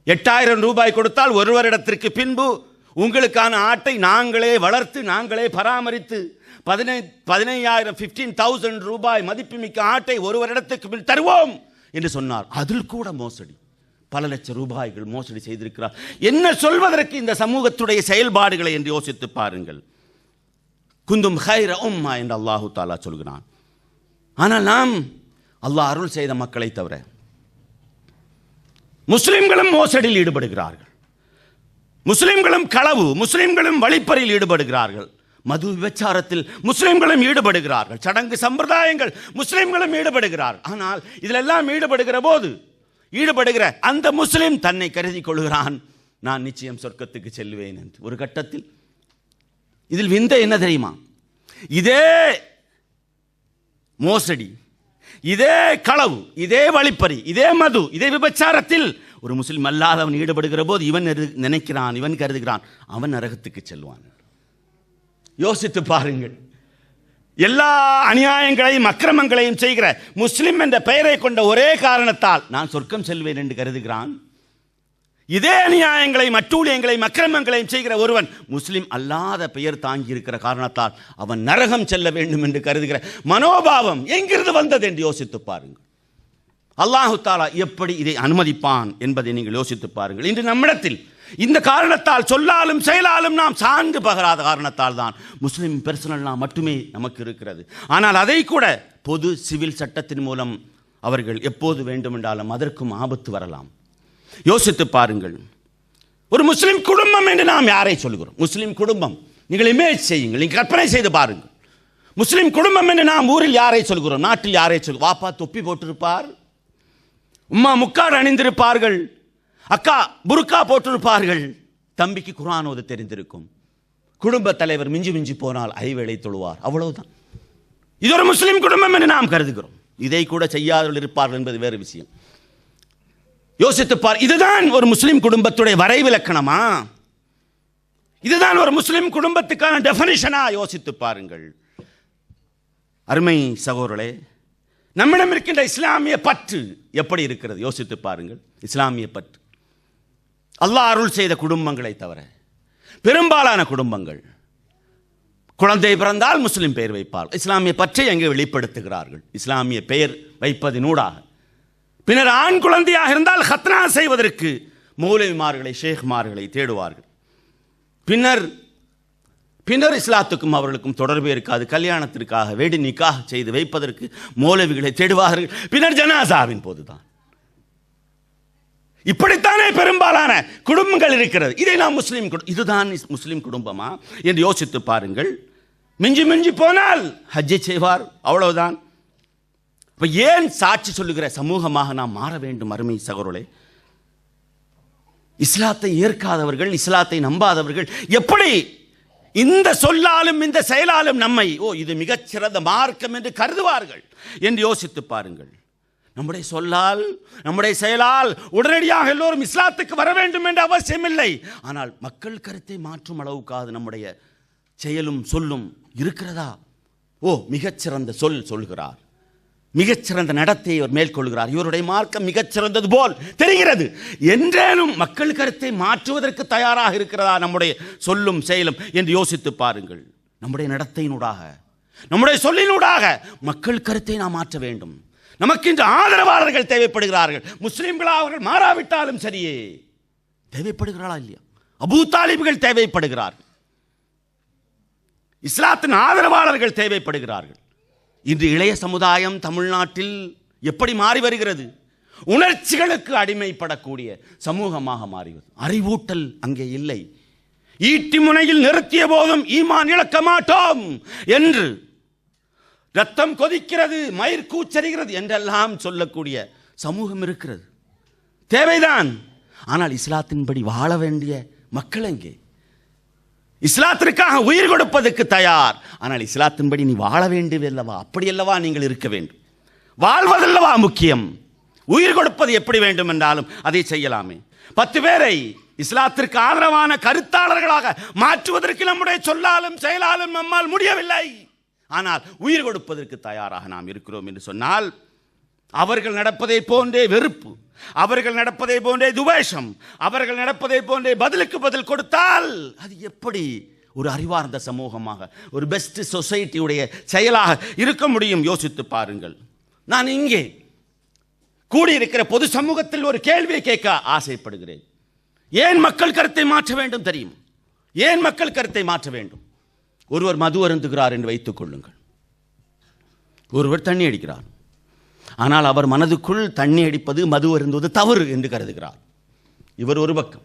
8000 ரூபாய் கொடுத்தால் ஒரு வருடத்திற்கு பின்பு உங்களுக்கான ஆட்டை நாங்களே வளர்த்து நாங்களே பராமரித்து 15,000 ரூபாய் மதிப்புமிக்க ஆட்டை ஒரு வருடத்துக்கு பின் தருவோம் என்று சொன்னார். அதில் கூட மோசடி, பல லட்சம் ரூபாய்கள் மோசடி செய்திருக்கிறார். என்ன சொல்வதற்கு இந்த சமூகத்துடைய செயல்பாடுகளை என்று யோசித்து பாருங்கள். குந்தும் ஹைர உம்மா என்று அல்லாஹு தாலா சொல்கிறான். ஆனால் நாம் அல்லாஹ் அருள் செய்த மக்களை தவிர முஸ்லிம்களும் மோசடியில் ஈடுபடுகிறார்கள், முஸ்லிம்களும் களவு, முஸ்லிம்களும் வழிப்பறியில் ஈடுபடுகிறார்கள், மது விபச்சாரத்தில் முஸ்லிம்களும் ஈடுபடுகிறார்கள், சடங்கு சம்பிரதாயங்கள் முஸ்லிம்களும் ஈடுபடுகிறார்கள். ஆனால் இதிலெல்லாம் ஈடுபடுகிற அந்த முஸ்லிம் தன்னை கருதி கொள்கிறான், நான் நிச்சயம் சொர்க்கத்துக்கு செல்வேன் என்று. ஒரு கட்டத்தில் இதில் விந்தை என்ன தெரியுமா? இதே மோசடி, இதே களவு, இதே வழிப்பறி, இதே மது, இதே விபச்சாரத்தில் ஒரு முஸ்லிம் அல்லாதவன் ஈடுபடுகிற போது இவன் நினைக்கிறான், இவன் கருதுகிறான், அவன் நரகத்துக்கு செல்வான். யோசித்து பாருங்கள். எல்லா அநியாயங்களையும் அக்கிரமங்களையும் செய்கிற முஸ்லிம் என்ற பெயரை கொண்ட ஒரே காரணத்தால் நான் சொர்க்கம் செல்வேன் என்று கருதுகிறான். இதே அநியாயங்களையும் அட்டூழியங்களையும் அக்கிரமங்களையும் செய்கிற ஒருவன் முஸ்லிம் அல்லாத பெயர் தாங்கி இருக்கிற காரணத்தால் அவன் நரகம் செல்ல வேண்டும் என்று கருதுகிற மனோபாவம் எங்கிருந்து வந்தது என்று யோசித்து பாருங்கள். அல்லாஹு தஆலா எப்படி இதை அனுமதிப்பான் என்பதை நீங்கள் யோசித்து பாருங்கள். இன்று நம்மிடத்தில் இந்த காரணத்தால் சொல்லாலும் செயலாலும் நாம் சார்ந்து பகராத காரணத்தால் தான் முஸ்லிம் பெர்சனல் மட்டுமே நமக்கு இருக்கிறது. ஆனால் அதை கூட பொது சிவில் சட்டத்தின் மூலம் அவர்கள் எப்போது வேண்டுமென்றாலும் அதற்கும் ஆபத்து வரலாம். யோசித்து பாருங்கள். ஒரு முஸ்லிம் குடும்பம் என்று நாம் யாரை சொல்கிறோம்? முஸ்லிம் குடும்பம். நீங்கள் இமேஜ் செய்யுங்கள், நீங்கள் கற்பனை செய்து பாருங்கள். முஸ்லிம் குடும்பம் என்று நாம் ஊரில் யாரை சொல்கிறோம்? நாட்டில் யாரை சொல்கிறோம்? வாப்பா தொப்பி போட்டிருப்பார், உம்மா முக்காடு அணிந்திருப்பார்கள், அக்கா புர்கா போட்டிருப்பார்கள், தம்பிக்கு குர்ஆன் ஓத தெரிந்திருக்கும், குடும்ப தலைவர் மிஞ்சி மிஞ்சி போனால் ஐவேளை தொழுவார், அவ்வளவுதான். இது ஒரு முஸ்லிம் குடும்பம் என்று நாம் கருதுகிறோம். இதை கூட செய்யாதவர்கள் இருப்பார்கள் என்பது வேறு விஷயம். யோசித்து பார். இதுதான் ஒரு முஸ்லிம் குடும்பத்துடைய வரைவிலக்கணமா? இதுதான் ஒரு முஸ்லிம் குடும்பத்துக்கான டெஃபினிஷனா? யோசித்து பாருங்கள். அருமை சகோதரர்களே, நம்மிடம் இருக்கின்ற இஸ்லாமிய பற்று எப்படி இருக்கிறது? யோசித்து பாருங்கள். இஸ்லாமிய பற்று அல்லாஹ் அருள் செய்த குடும்பங்களை தவிர பெரும்பாலான குடும்பங்கள் குழந்தை பிறந்தால் முஸ்லிம் பெயர் வைப்பார். இஸ்லாமிய பற்றை எங்கே வெளிப்படுத்துகிறார்கள்? இஸ்லாமிய பெயர் வைப்பதினூடாக. பின்னர் ஆண் குழந்தையாக இருந்தால் ஹத்னா செய்வதற்கு மௌலவிமார்களை, ஷேக்மார்களை தேடுவார்கள். பின்னர் இஸ்லாத்துக்கும் அவர்களுக்கும் தொடர்பே இருக்காது. கல்யாணத்திற்காக வேடி நிக்காஹ் செய்து வைப்பதற்கு மௌலவிகளை தேடுவார்கள். பின்னர் ஜனாசாவின் போதுதான். இப்படித்தானே பெரும்பாலான குடும்பங்கள் இருக்கிறது. இதை நாம் இதுதான் முஸ்லிம் குடும்பமா என்று யோசித்து பாருங்கள். மிஞ்சி மிஞ்சி போனால் ஹஜ்ஜை செய்வார், அவ்வளவுதான். இப்போ ஏன் சாட்சி சொல்லுகிற சமூகமாக நாம் மாற வேண்டும்? அருமை சகோதரர்களே, இஸ்லாத்தை ஏற்காதவர்கள், இஸ்லாத்தை நம்பாதவர்கள் எப்படி இந்த சொல்லாலும் இந்த செயலாலும் நம்மை இது மிகச்சிறந்த மார்க்கம் என்று கருதுவார்கள் என்று யோசித்து பாருங்கள். நம்முடைய சொல்லால், நம்முடைய செயலால் உடனடியாக எல்லோரும் இஸ்லாத்துக்கு வர வேண்டும் என்ற அவசியம் இல்லை. ஆனால் மக்கள் கருத்தை மாற்றும் அளவுக்காக நம்முடைய செயலும் சொல்லும் இருக்கிறதா? மிகச்சிறந்த சொல்கிறார், மிகச்சிறந்த நடத்தையை அவர் மேற்கொள்கிறார், இவருடைய மார்க்கம் மிகச்சிறந்தது போல் தெரிகிறது என்றேனும் மக்கள் கருத்தை மாற்றுவதற்கு தயாராக இருக்கிறதா நம்முடைய சொல்லும் செயலும் என்று யோசித்து பாருங்கள். நம்முடைய நடத்தையினூடாக, நம்முடைய சொல்லினூடாக மக்கள் கருத்தை நாம் மாற்ற வேண்டும். நமக்கு இன்று ஆதரவாளர்கள் தேவைப்படுகிறார்கள். முஸ்லிம்களாக அவர்கள் மாறாவிட்டாலும் சரியே, தேவைப்படுகிறாளா இல்லையா? அபூ தாலிப்கள் தேவைப்படுகிறார்கள், இஸ்லாத்தின் ஆதரவாளர்கள் தேவைப்படுகிறார்கள். இன்று இளைய சமுதாயம் தமிழ்நாட்டில் எப்படி மாறி வருகிறது? உணர்ச்சிகளுக்கு அடிமைப்படக்கூடிய சமூகமாக மாறிவது. அறிவூட்டல் அங்கே இல்லை. ஈட்டி முனையில் நிறுத்திய போதும் ஈமான் இழக்க மாட்டோம் என்று, ரத்தம் கொதிக்கிறது, மயிர் கூச்சரிகிறது என்றெல்லாம் சொல்லக்கூடிய சமூகம் இருக்கிறது. தேவைதான். ஆனால் இஸ்லாத்தின்படி வாழ வேண்டிய மக்கள் எங்கே? இஸ்லாத்திற்காக உயிர் கொடுப்பதற்கு தயார். ஆனால் இஸ்லாத்தின்படி நீ வாழ வேண்டியதல்லவா? அப்படி அல்லவா நீங்கள் இருக்க வேண்டும்? வாழ்வதல்லவா முக்கியம்? உயிர் கொடுப்பது எப்படி வேண்டும் என்றாலும் அதை செய்யலாமே. 10 பேரை இஸ்லாத்திற்கு ஆதரவான கருத்தாளர்களாக மாற்றுவதற்கு நம்முடைய சொல்லாலும் செயலாலும் நம்மால் முடியவில்லை. ஆனால் உயிர் கொடுப்பதற்கு தயாராக நாம் இருக்கிறோம் என்று சொன்னால், அவர்கள் நடப்பதை போன்றே வெறுப்பு, அவர்கள் நடப்பதை போன்றே துவேஷம், அவர்கள் நடப்பதை போன்றே பதிலுக்கு பதில் கொடுத்தால் அது எப்படி ஒரு அறிவார்ந்த சமூகமாக, ஒரு பெஸ்ட் சொசைட்டியுடைய செயலாக இருக்க முடியும்? யோசித்து பாருங்கள். நான் இங்கே கூடியிருக்கிற பொது சமூகத்தில் ஒரு கேள்வியை கேட்க ஆசைப்படுகிறேன். ஏன் மக்கள் கருத்தை மாற்ற வேண்டும் தெரியும்? ஏன் மக்கள் கருத்தை மாற்ற வேண்டும்? ஒருவர் மது அருந்துகிறார் என்று வைத்துக் கொள்ளுங்கள். ஒருவர் தண்ணி அடிக்கிறார். ஆனால் அவர் மனதுக்குள் தண்ணி அடிப்பது, மது அருந்துவது தவறு என்று கருதுகிறார். இவர் ஒரு பக்கம்.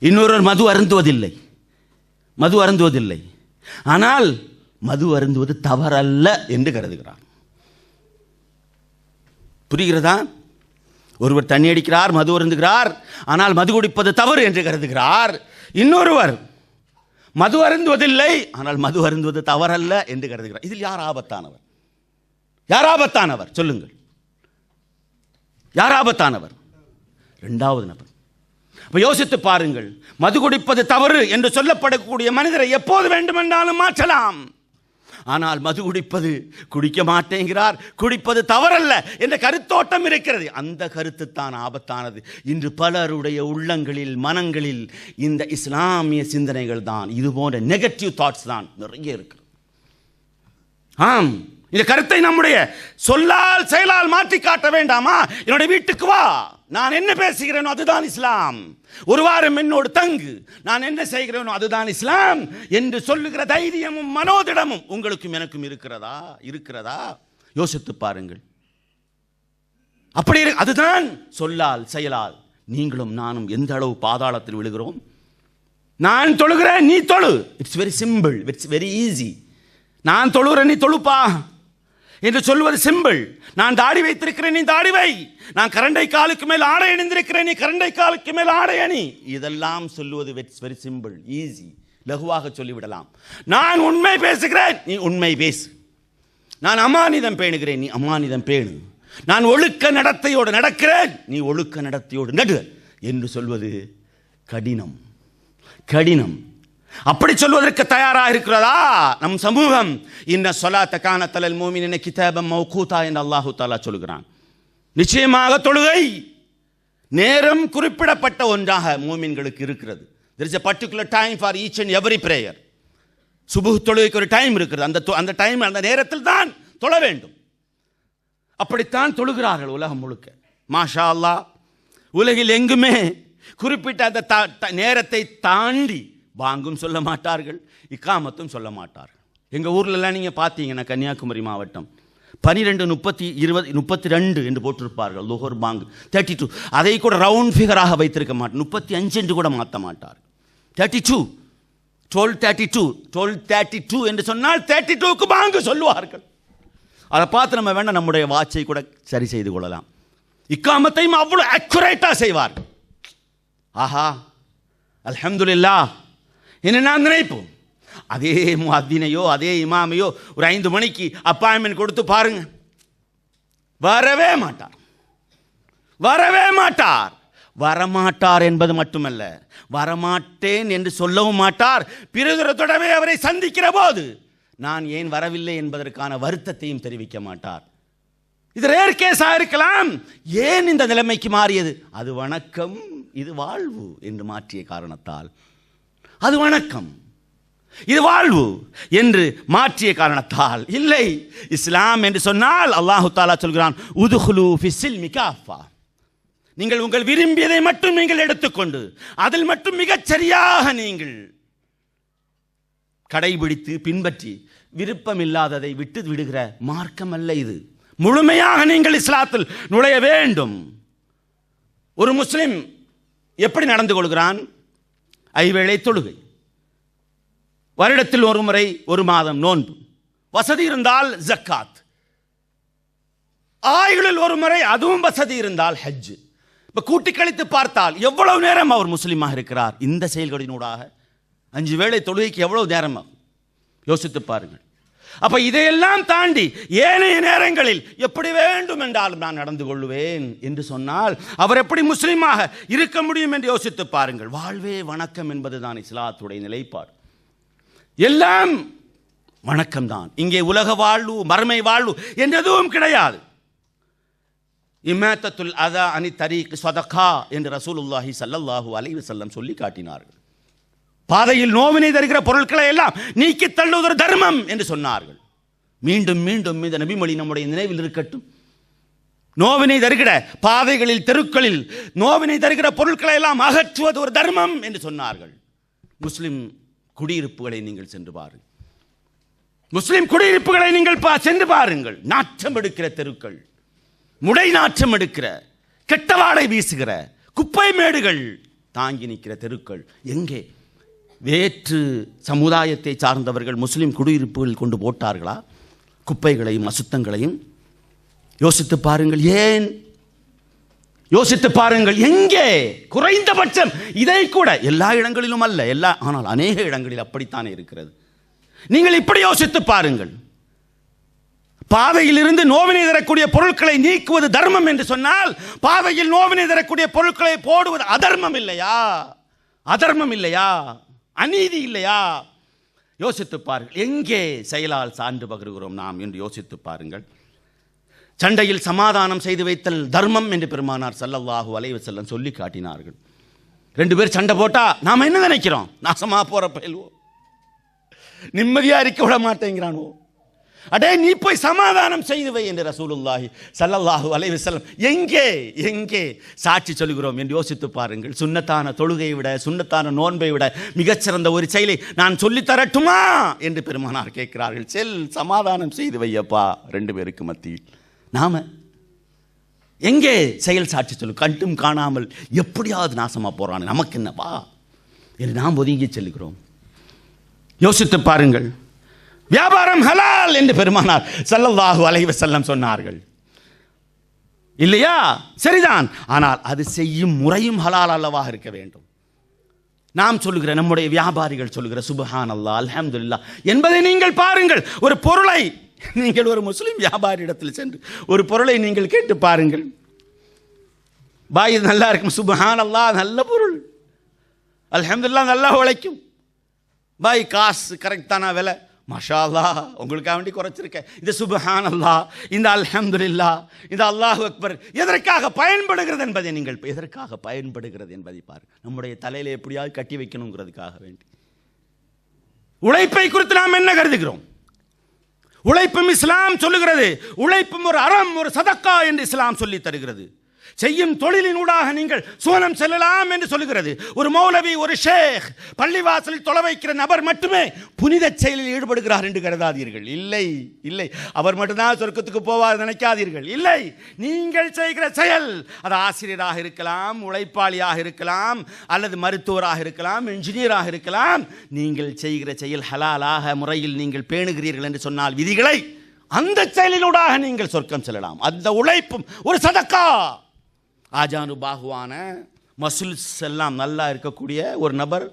இன்னொருவர் மது அருந்துவதில்லை, ஆனால் மது அருந்துவது தவறல்ல என்று கருதுகிறார். புரிகிறதா? ஒருவர் தண்ணி அடிக்கிறார், மது அருந்துகிறார், ஆனால் மது குடிப்பது தவறு என்று கருதுகிறார். இன்னொருவர் மது அருந்துவதில்லை, ஆனால் மது அருந்துவது தவறல்ல என்று கருதுகிறார். இதில் யார் ஆபத்தானவர்? யார் ஆபத்தானவர் சொல்லுங்கள்? யார் ஆபத்தானவர்? இரண்டாவது நபர். அப்ப யோசித்து பாருங்கள், மது குடிப்பது தவறு என்று சொல்லப்படக்கூடிய மனிதரை எப்போது வேண்டுமென்றாலும் மாற்றலாம். ஆனால் மது குடிக்க மாட்டேங்கிறார், குடிப்பது தவறல்ல என்ற கருத்தோட்டம் இருக்கிறது. அந்த கருத்து தான் ஆபத்தானது. இன்று பலருடைய உள்ளங்களில், மனங்களில் இந்த இஸ்லாமிய சிந்தனைகள் தான், இது போன்ற நெகட்டிவ் தாட்ஸ் தான் நிறைய இருக்கு. ஆம், இந்த கருத்தை நம்முடைய சொல்லால் செயலால் மாற்றி காட்ட வேண்டாமா? என்னுடைய வீட்டுக்கு வா, நான் என்ன பேசுகிறேனோ அதுதான் இஸ்லாம், ஒரு வாரம் என்னோடு தங்கு, நான் என்ன செய்கிறேனோ அதுதான் இஸ்லாம் என்று சொல்லுகிற தைரியமும் மனோதிடமும் உங்களுக்கும் எனக்கும் இருக்கிறதா? யோசித்து பாருங்கள். அப்படி அதுதான் சொல்லால் செயலால் நீங்களும் நானும் எந்த அளவு பாதாளத்தில் விழுகிறோம். நான் தொழுகிறேன், நீ தொழு. It's very simple, it's very easy. நான் தொழுகிறேன், நீ தொழுப்பா என்று சொல்வது சிம்பிள். நான் தாடி வைத்திருக்கிறேன், நீ தாடி வை. நான் கரண்டை காலுக்கு மேல் ஆடை அணிந்திருக்கிறேன், நீ கரண்டை காலுக்கு மேல் ஆடை அணி. இதெல்லாம் சொல்லுவது வெரி சிம்பிள், ஈஸி, லகுவாக சொல்லிவிடலாம். நான் உண்மை பேசுகிறேன், நீ உண்மை பேசு. நான் அமானிதம் பேணுகிறேன், நீ அமானிதம் பேணு. நான் ஒழுக்க நடத்தையோடு நடக்கிறேன், நீ ஒழுக்க நடத்தையோடு நடு என்று சொல்வது கடினம். அப்படி சொல்வதற்கு தயாராக இருக்கிறதா நம் சமூகம்? இன்ன ஸலாத்த கானத் அலல் முஃமினீன கிதாபம் மவ்கூதா என்று அல்லாஹ் தஆலா சொல்கிறான். நிச்சயமாக தொழுகை நேரம் குறிப்பிடப்பட்ட ஒன்றாக மூமின்களுக்கு இருக்கிறது. there is a particular time for each and every prayer. சுபுஹ் தொழுகைக்கு ஒரு டைம் இருக்கிறது. அந்த டைம், அந்த நேரத்தில் தான் தொழ வேண்டும். அப்படித்தான் தொழுகிறார்கள் உலகம் முழுக்க. மாஷா அல்லாஹ். உலகில் எங்குமே குறிப்பிட்ட அந்த நேரத்தை தாண்டி பாங்கும் சொல்ல மாட்டார்கள், இக்காமத்தும் சொல்ல மாட்டார்கள். எங்கள் ஊர்லலாம் நீங்கள் பார்த்தீங்கன்னா, கன்னியாகுமரி மாவட்டம் 12:30:20:32 என்று போட்டிருப்பார்கள். லுஹர் பாங்கு 32. அதை கூட ரவுண்ட் ஃபிகராக வைத்திருக்க மாட்டார், 35 என்று கூட மாற்ற மாட்டார். 32 12:32 என்று சொன்னால் 32க்கு பாங்கு சொல்லுவார்கள். அதை பார்த்து நம்ம வேண்டாம் நம்முடைய வாட்சை கூட சரி செய்து கொள்ளலாம். இக்காமத்தையும் அவ்வளோ அக்குரேட்டாக செய்வார்கள். ஆஹா, அல்ஹம்துலில்லாஹ் என்ன நான் நினைப்போம். அதே முஅத்தினையோ அதே இமாமையோ ஒரு 5 மணிக்கு அப்பாயின்மெண்ட் கொடுத்து பாருங்க, வரவே மாட்டார். வரமாட்டார் என்பது மட்டுமல்ல, வரமாட்டேன் என்று சொல்லவும் மாட்டார். பிறகுறதோடவே அவரை சந்திக்கிற போது நான் ஏன் வரவில்லை என்பதற்கான வருத்தத்தையும் தெரிவிக்க மாட்டார். இது ரேர் கேஸாக இருக்கலாம். ஏன் இந்த நிலைமைக்கு மாறியது? அது வணக்கம், இது வாழ்வு என்று மாற்றிய காரணத்தால். அது வணக்கம், இது வாழ்வு என்று மாற்றிய காரணத்தால். இல்லை, இஸ்லாம் என்று சொன்னால் அல்லாஹு தஆலா சொல்கிறான், உதுகுலு ஃபிஸ்ஸில்மி காஃபா. நீங்கள் உங்கள் விரும்பியதை மட்டும் நீங்கள் எடுத்துக்கொண்டு அதில் மட்டும் மிகச் சரியாக நீங்கள் கடைபிடித்து பின்பற்றி விருப்பமில்லாததை விட்டு விடுகிற மார்க்கம் அல்ல இது. முழுமையாக நீங்கள் இஸ்லாத்தில் நுழைய வேண்டும். ஒரு முஸ்லிம் எப்படி நடந்து கொள்கிறான்? 5 வேளை தொழுகை, வருடத்தில் ஒரு முறை 1 மாதம் நோன்பு, வசதி இருந்தால் ஜக்காத், ஆயுளில் ஒரு முறை அதுவும் வசதி இருந்தால் ஹஜ். இப்போ கூட்டி கழித்து பார்த்தால் எவ்வளவு நேரம் அவர் முஸ்லீமாக இருக்கிறார்? இந்த செயல்களினூடாக 5 வேளை தொழுகைக்கு எவ்வளவு நேரம் யோசித்து பாருங்கள். அப்ப இதையெல்லாம் தாண்டி ஏனைய நேரங்களில் எப்படி வேண்டும் என்றாலும் நான் நடந்து கொள்வேன் என்று சொன்னால் அவர் எப்படி முஸ்லீமாக இருக்க முடியும் என்று யோசித்து பாருங்கள். வாழ்வே வணக்கம் என்பதுதான் இஸ்லாத்துடைய நிலைப்பாடு. எல்லாம் வணக்கம்தான். இங்கே உலக வாழ்வு, மறுமை வாழ்வு என்று எதுவும் கிடையாது. இமாத்தத்துல் அதா அனி தரீக் ஸதகா என்று ரசூலுல்லாஹி ஸல்லல்லாஹு அலைஹி வஸல்லம் சொல்லி காட்டினார்கள். பாதையில் நோவினை தருகிற பொருட்களை எல்லாம் நீக்கி தள்ளுவது தர்மம் என்று சொன்னார்கள். மீண்டும் மீண்டும் இந்த நபிமொழி நம்முடைய நினைவில் இருக்கட்டும். நோவினை தருகிற பாதைகளில், தெருக்களில் நோவினை தருகிற பொருட்களை எல்லாம் அகற்றுவது ஒரு தர்மம் என்று சொன்னார்கள். முஸ்லிம் குடியிருப்புகளை நீங்கள் சென்று பாருங்கள். முஸ்லிம் குடியிருப்புகளை நீங்கள் சென்று பாருங்கள். நாற்றம் எடுக்கிற தெருக்கள், முடை நாற்றம் எடுக்கிற, கெட்ட வாடை வீசுகிற, குப்பை மேடுகள் தாங்கி நிற்கிற தெருக்கள் எங்கே? வேற்று சமுதாயத்தை சார்ந்தவர்கள் முஸ்லிம் குடியிருப்புகள் கொண்டு போட்டார்களா குப்பைகளையும் அசுத்தங்களையும்? யோசித்து பாருங்கள். ஏன்? யோசித்து பாருங்கள். எங்கே? குறைந்தபட்சம் இதை கூட, எல்லா இடங்களிலும் அல்ல, ஆனால் அநேக இடங்களில் அப்படித்தானே இருக்கிறது. நீங்கள் இப்படி யோசித்து பாருங்கள். பாதையிலிருந்து நோவினை தரக்கூடிய பொருட்களை நீக்குவது தர்மம் என்று சொன்னால், பாதையில் நோவினை தரக்கூடிய பொருட்களை போடுவது அதர்மம் இல்லையா? அதர்மம் இல்லையா? அநீதி இல்லையா? யோசித்து பாருங்கள். எங்கே செயலால் சான்று பகருகிறோம் நாம் என்று யோசித்து பாருங்கள். சண்டையில் சமாதானம் செய்து வைத்தல் தர்மம் என்று பெருமானார் ஸல்லல்லாஹு அலைஹி வஸல்லம் சொல்லி காட்டினார்கள். 2 பேர் சண்டை போட்டா நாம என்ன நினைக்கிறோம்? நாசமா போற பயல்வோ, நிம்மதியா இருக்க விட மாட்டேங்கிறானோ, அடே நீ போய் சமாதானம் செய்து வை என்று ரசூலுல்லாஹி ஸல்லல்லாஹு அலைஹி வஸல்லம் எங்கே சாட்சி சொல்கிறோம் என்று யோசித்து பாருங்கள். சுன்னத்தான தொழுகையை விட, சுன்னத்தான நோன்பை விட மிகச்சிறந்த ஒரு செயலை நான் சொல்லி தரட்டுமா என்று பெருமானார் கேட்கிறார்கள். செல், சமாதானம் செய்து வையப்பா 2 பேருக்கு மத்தியில். நாம எங்கே செயல் சாட்சி சொல்லும்? கண்டும் காணாமல் எப்படியாவது நாசமா போறான், நமக்கு என்னப்பா என்று நாம் ஒதுங்கி செல்கிறோம். யோசித்து பாருங்கள். வியாபாரம் ஹலால் என்று பெருமானார் ஸல்லல்லாஹு அலைஹி வஸல்லம் சொன்னார்கள் இல்லையா? சரிதான். ஆனால் அது செய்யும் முறையும் ஹலால் அல்லவாக இருக்க வேண்டும். நாம் சொல்லுகிற, நம்முடைய வியாபாரிகள் சொல்லுகிற சுப்ஹானல்லாஹ் அல்ஹம்துலில்லாஹ் என்பதை நீங்கள் பாருங்கள். ஒரு பொருளை நீங்கள் ஒரு முஸ்லிம் வியாபாரி இடத்தில் சென்று ஒரு பொருளை நீங்கள் கேட்டு பாருங்கள். பாய் இது நல்லா இருக்கும், சுப்ஹானல்லாஹ் நல்ல பொருள், அல்ஹம்துலில்லாஹ் நல்லா உழைக்கும். பாய் காசு கரெக்டான விலை, மாஷா அல்லாஹ் உங்களுக்காக வேண்டி குறைச்சிருக்கேன். இந்த சுப்ஹானல்லாஹ், இந்த அல்ஹம்துலில்லாஹ், இந்த அல்லாஹு அக்பர் எதற்காக பயன்படுகிறது என்பதை நீங்கள் எதற்காக பயன்படுகிறது என்பதை பாருங்கள். நம்முடைய தலையில எப்படியாவது கட்டி வைக்கணுங்கிறதுக்காக வேண்டி. உழைப்பை குறித்து நாம் என்ன கருதுகிறோம்? உழைப்பும் இஸ்லாம் சொல்லுகிறது, உழைப்பும் ஒரு அறம், ஒரு சதக்கா என்று இஸ்லாம் சொல்லி தருகிறது. செய்யும் தொழிலினூடாக நீங்கள் சுவனம் செல்லலாம் என்று சொல்லுகிறது. ஒரு மௌலவி, ஒரு ஷேக் பள்ளிவாசலில் தொலை வைக்கிற நபர் மட்டுமே புனித செயலில் ஈடுபடுகிறார் என்று கருதாதீர்கள். இல்லை இல்லை, அவர் மட்டும்தான் சொர்க்கத்துக்கு போவார் நினைக்காதீர்கள். இல்லை, நீங்கள் செய்கிற செயல், அது ஆசிரியராக இருக்கலாம், உழைப்பாளியாக இருக்கலாம், அல்லது மருத்துவராக இருக்கலாம், இன்ஜினியராக இருக்கலாம். நீங்கள் செய்கிற செயல் ஹலாலாக முறையில் நீங்கள் பேணுகிறீர்கள் என்று சொன்னால் விதிகளை, அந்த செயலினூடாக நீங்கள் சொர்க்கம் செல்லலாம். அந்த உழைப்பும் ஒரு சதக்கா. ஆஜானு பாகுவான மசுல்ஸ் எல்லாம் நல்லா இருக்கக்கூடிய ஒரு நபர்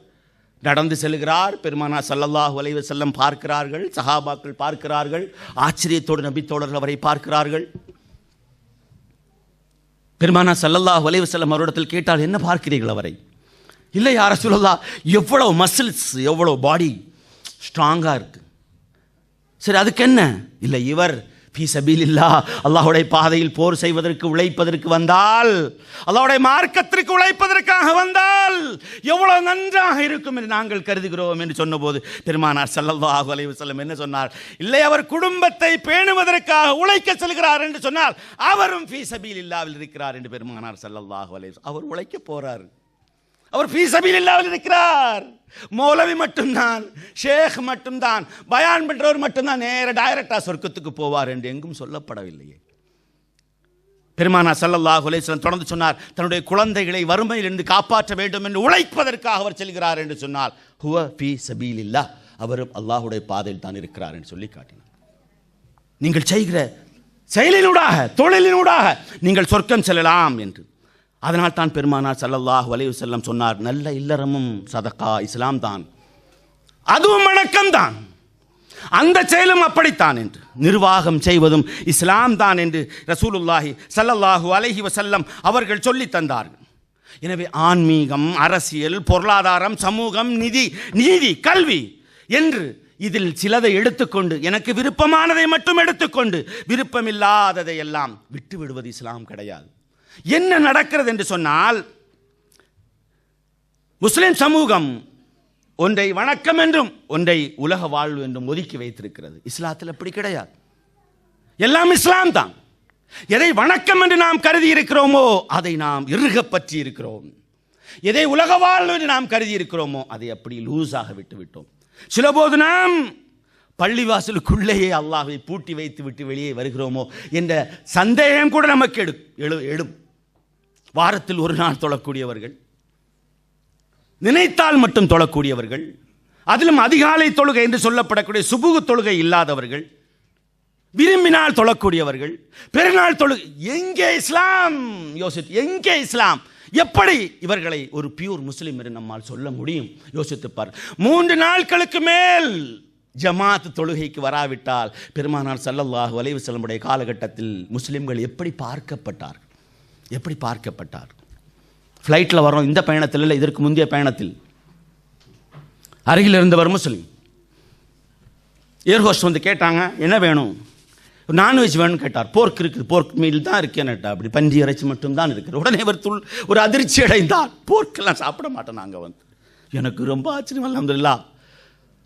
நடந்து செல்கிறார். பெருமானார் ஸல்லல்லாஹு அலைஹி வஸல்லம் பார்க்கிறார்கள், சஹாபாக்கள் பார்க்கிறார்கள், ஆச்சரியத்தோடு நபி தோழர்கள் அவரை பார்க்கிறார்கள். பெருமானார் ஸல்லல்லாஹு அலைஹி வஸல்லம் அவரிடத்தில் கேட்டால், என்ன பார்க்கிறீர்கள் அவரை? இல்லை யா ரசூலல்லாஹ், எவ்வளவு மசில்ஸ், எவ்வளவு பாடி ஸ்ட்ராங்காக இருக்கு. சரி, அதுக்கு என்ன? இல்லை, இவர் ஃபீ சபீலில்லாஹ், அல்லாஹ்வுடைய பாதையில் போர் செய்வதற்கு உழைப்பதற்கு வந்தால், அல்லாஹ்வுடைய மார்க்கத்திற்கு உழைப்பதற்காக வந்தால் எவ்வளவு நன்றாக இருக்கும் என்று நாங்கள் கருதுகிறோம் என்று சொன்னபோது பெருமானார் ஸல்லல்லாஹு அலைஹி வஸல்லம் என்ன சொன்னார்? இல்லை, அவர் குடும்பத்தை பேணுவதற்காக உழைக்க செல்கிறார் என்று சொன்னால் அவரும் ஃபீ சபீலில்லாஹ்வில் இருக்கிறார் என்று பெருமானார் ஸல்லல்லாஹு அலைஹி வஸல்லம். அவர் உழைக்க போறார், அவர் ஃபீ சபீலில்லாஹ்வில் இருக்கிறார். மௌலவி மட்டும்தான், ஷேக் மட்டும்தான், பயான் பண்றவர் மட்டும்தான் டைரக்டா சொர்க்கத்துக்கு போவார் என்று எங்கும் சொல்லப்படவில்லையே. பெருமானார் ஸல்லல்லாஹு அலைஹி வஸல்லம் தொடர்ந்து சொன்னார், தன்னுடைய குழந்தைகளை வறுமையிலிருந்து காப்பாற்ற வேண்டும் என்று உழைப்பதற்காக அவர் செல்கிறார் என்று சொன்னால் ஹுவ ஃபீ சபீலில்லாஹ், அவரும் அல்லாஹ்வுடைய பாதையில் தான் இருக்கிறார் என்று சொல்லி காட்டினார். நீங்கள் செய்கிற செயலினூடாக, தொழிலினூடாக நீங்கள் சொர்க்கம் செல்லலாம் என்று. அதனால் தான் பெருமானார் ஸல்லல்லாஹு அலைஹி வஸல்லம் சொன்னார், நல்ல இல்லறமும் சதக்கா இஸ்லாம் தான், அதுவும் வணக்கம் தான், அந்த செயலும் அப்படித்தான் என்று. நிர்வாகம் செய்வதும் இஸ்லாம் தான் என்று ரசூலுல்லாஹி ஸல்லல்லாஹு அலைஹி வஸல்லம் அவர்கள் சொல்லி தந்தார்கள். எனவே ஆன்மீகம், அரசியல், பொருளாதாரம், சமூகம், நீதி, கல்வி என்று இதில் சிலதை எடுத்துக்கொண்டு, எனக்கு விருப்பமானதை மட்டும் எடுத்துக்கொண்டு விருப்பமில்லாததை எல்லாம் விட்டு விடுவது இஸ்லாம் கிடையாது. என்ன நடக்கிறது என்று சொன்னால், முஸ்லிம் சமூகம் ஒன்றை வணக்கம் என்றும் ஒன்றை உலக வாழ்வு என்றும் ஒதுக்கி வைத்திருக்கிறது. இஸ்லாத்தில் அப்படி கிடையாது. எல்லாம் இஸ்லாம் தான். எதை வணக்கம் என்று நாம் கருதி இருக்கிறோமோ அதை நாம் இறுக பற்றி இருக்கிறோம். எதை உலக வாழ்வு என்று நாம் கருதி இருக்கிறோமோ அதை அப்படி லூஸாக விட்டு விட்டோம். சில போது நாம் பள்ளிவாசலுக்குள்ளேயே அல்லாஹ்வை பூட்டி வைத்து விட்டு வெளியே வருகிறோமோ என்ற சந்தேகம் கூட நமக்கு எழும். வாரத்தில் ஒரு நாள் தொழக்கூடியவர்கள், நினைத்தால் மட்டும் தொழக்கூடியவர்கள், அதிலும் அதிகாலை தொழுகை என்று சொல்லப்படக்கூடிய சுபுகு தொழுகை இல்லாதவர்கள், விரும்பினால் தொழக்கூடியவர்கள், பெருநாள் தொழுகை. எங்கே இஸ்லாம்? யோசித்து, எங்கே இஸ்லாம்? எப்படி இவர்களை ஒரு பியூர் முஸ்லிம் என்று நம்மால் சொல்ல முடியும்? யோசித்துப்பார். 3 நாட்களுக்கு மேல் ஜமாத் தொழுகைக்கு வராவிட்டால் பெருமானார் ஸல்லல்லாஹு அலைஹி வஸல்லம் காலகட்டத்தில் முஸ்லிம்கள் எப்படி பார்க்கப்பட்டார்? ஃப்ளைட்டில் வரோம், இந்த பயணத்தில் இல்லை, இதற்கு முந்தைய பயணத்தில் அருகில் இருந்தவர் முஸ்லீம். ஏர்ஹோஸ்ட் வந்து கேட்டாங்க, என்ன வேணும்? நான்வெஜ் வேணும்னு கேட்டார். போர்க் இருக்குது, போர்க் மீல் தான் இருக்கேன்னுட்டா, அப்படி பன்றி இறைச்சி மட்டும்தான் இருக்குது. உடனே அவர் ஒரு அதிர்ச்சி அடைந்தார். போர்க்கெல்லாம் சாப்பிட மாட்டோம் நாங்கள் வந்து. எனக்கு ரொம்ப ஆச்சரியம், அல்ஹம்துலில்லாஹ்.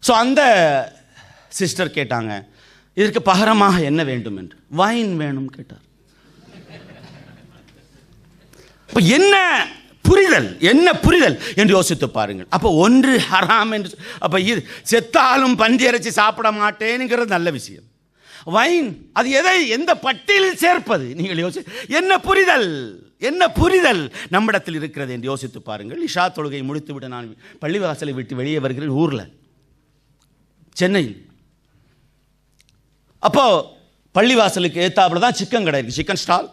ஸோ அந்த சிஸ்டர் கேட்டாங்க, இதற்கு பகரமாக என்ன வேண்டும் என்று. வைன் வேணும் கேட்டார். இப்போ என்ன புரிதல் என்று யோசித்து பாருங்கள். அப்போ ஒன்று ஹராம் என்று, அப்போ இது செத்தாலும் பன்றி இறைச்சி சாப்பிட மாட்டேனுங்கிறது நல்ல விஷயம். வைன் அது எந்த பட்டியலில் சேர்ப்பது? நீங்கள் என்ன புரிதல் நம்மிடத்தில் இருக்கிறது என்று யோசித்து பாருங்கள். இஷா தொழுகை முடித்துவிட்டு நான் பள்ளிவாசலை விட்டு வெளியே வருகிறேன், ஊரில் சென்னையில். அப்போ பள்ளிவாசலுக்கு ஏத்தாப்புல தான் சிக்கன் கடை இருக்குது, சிக்கன் ஸ்டால்.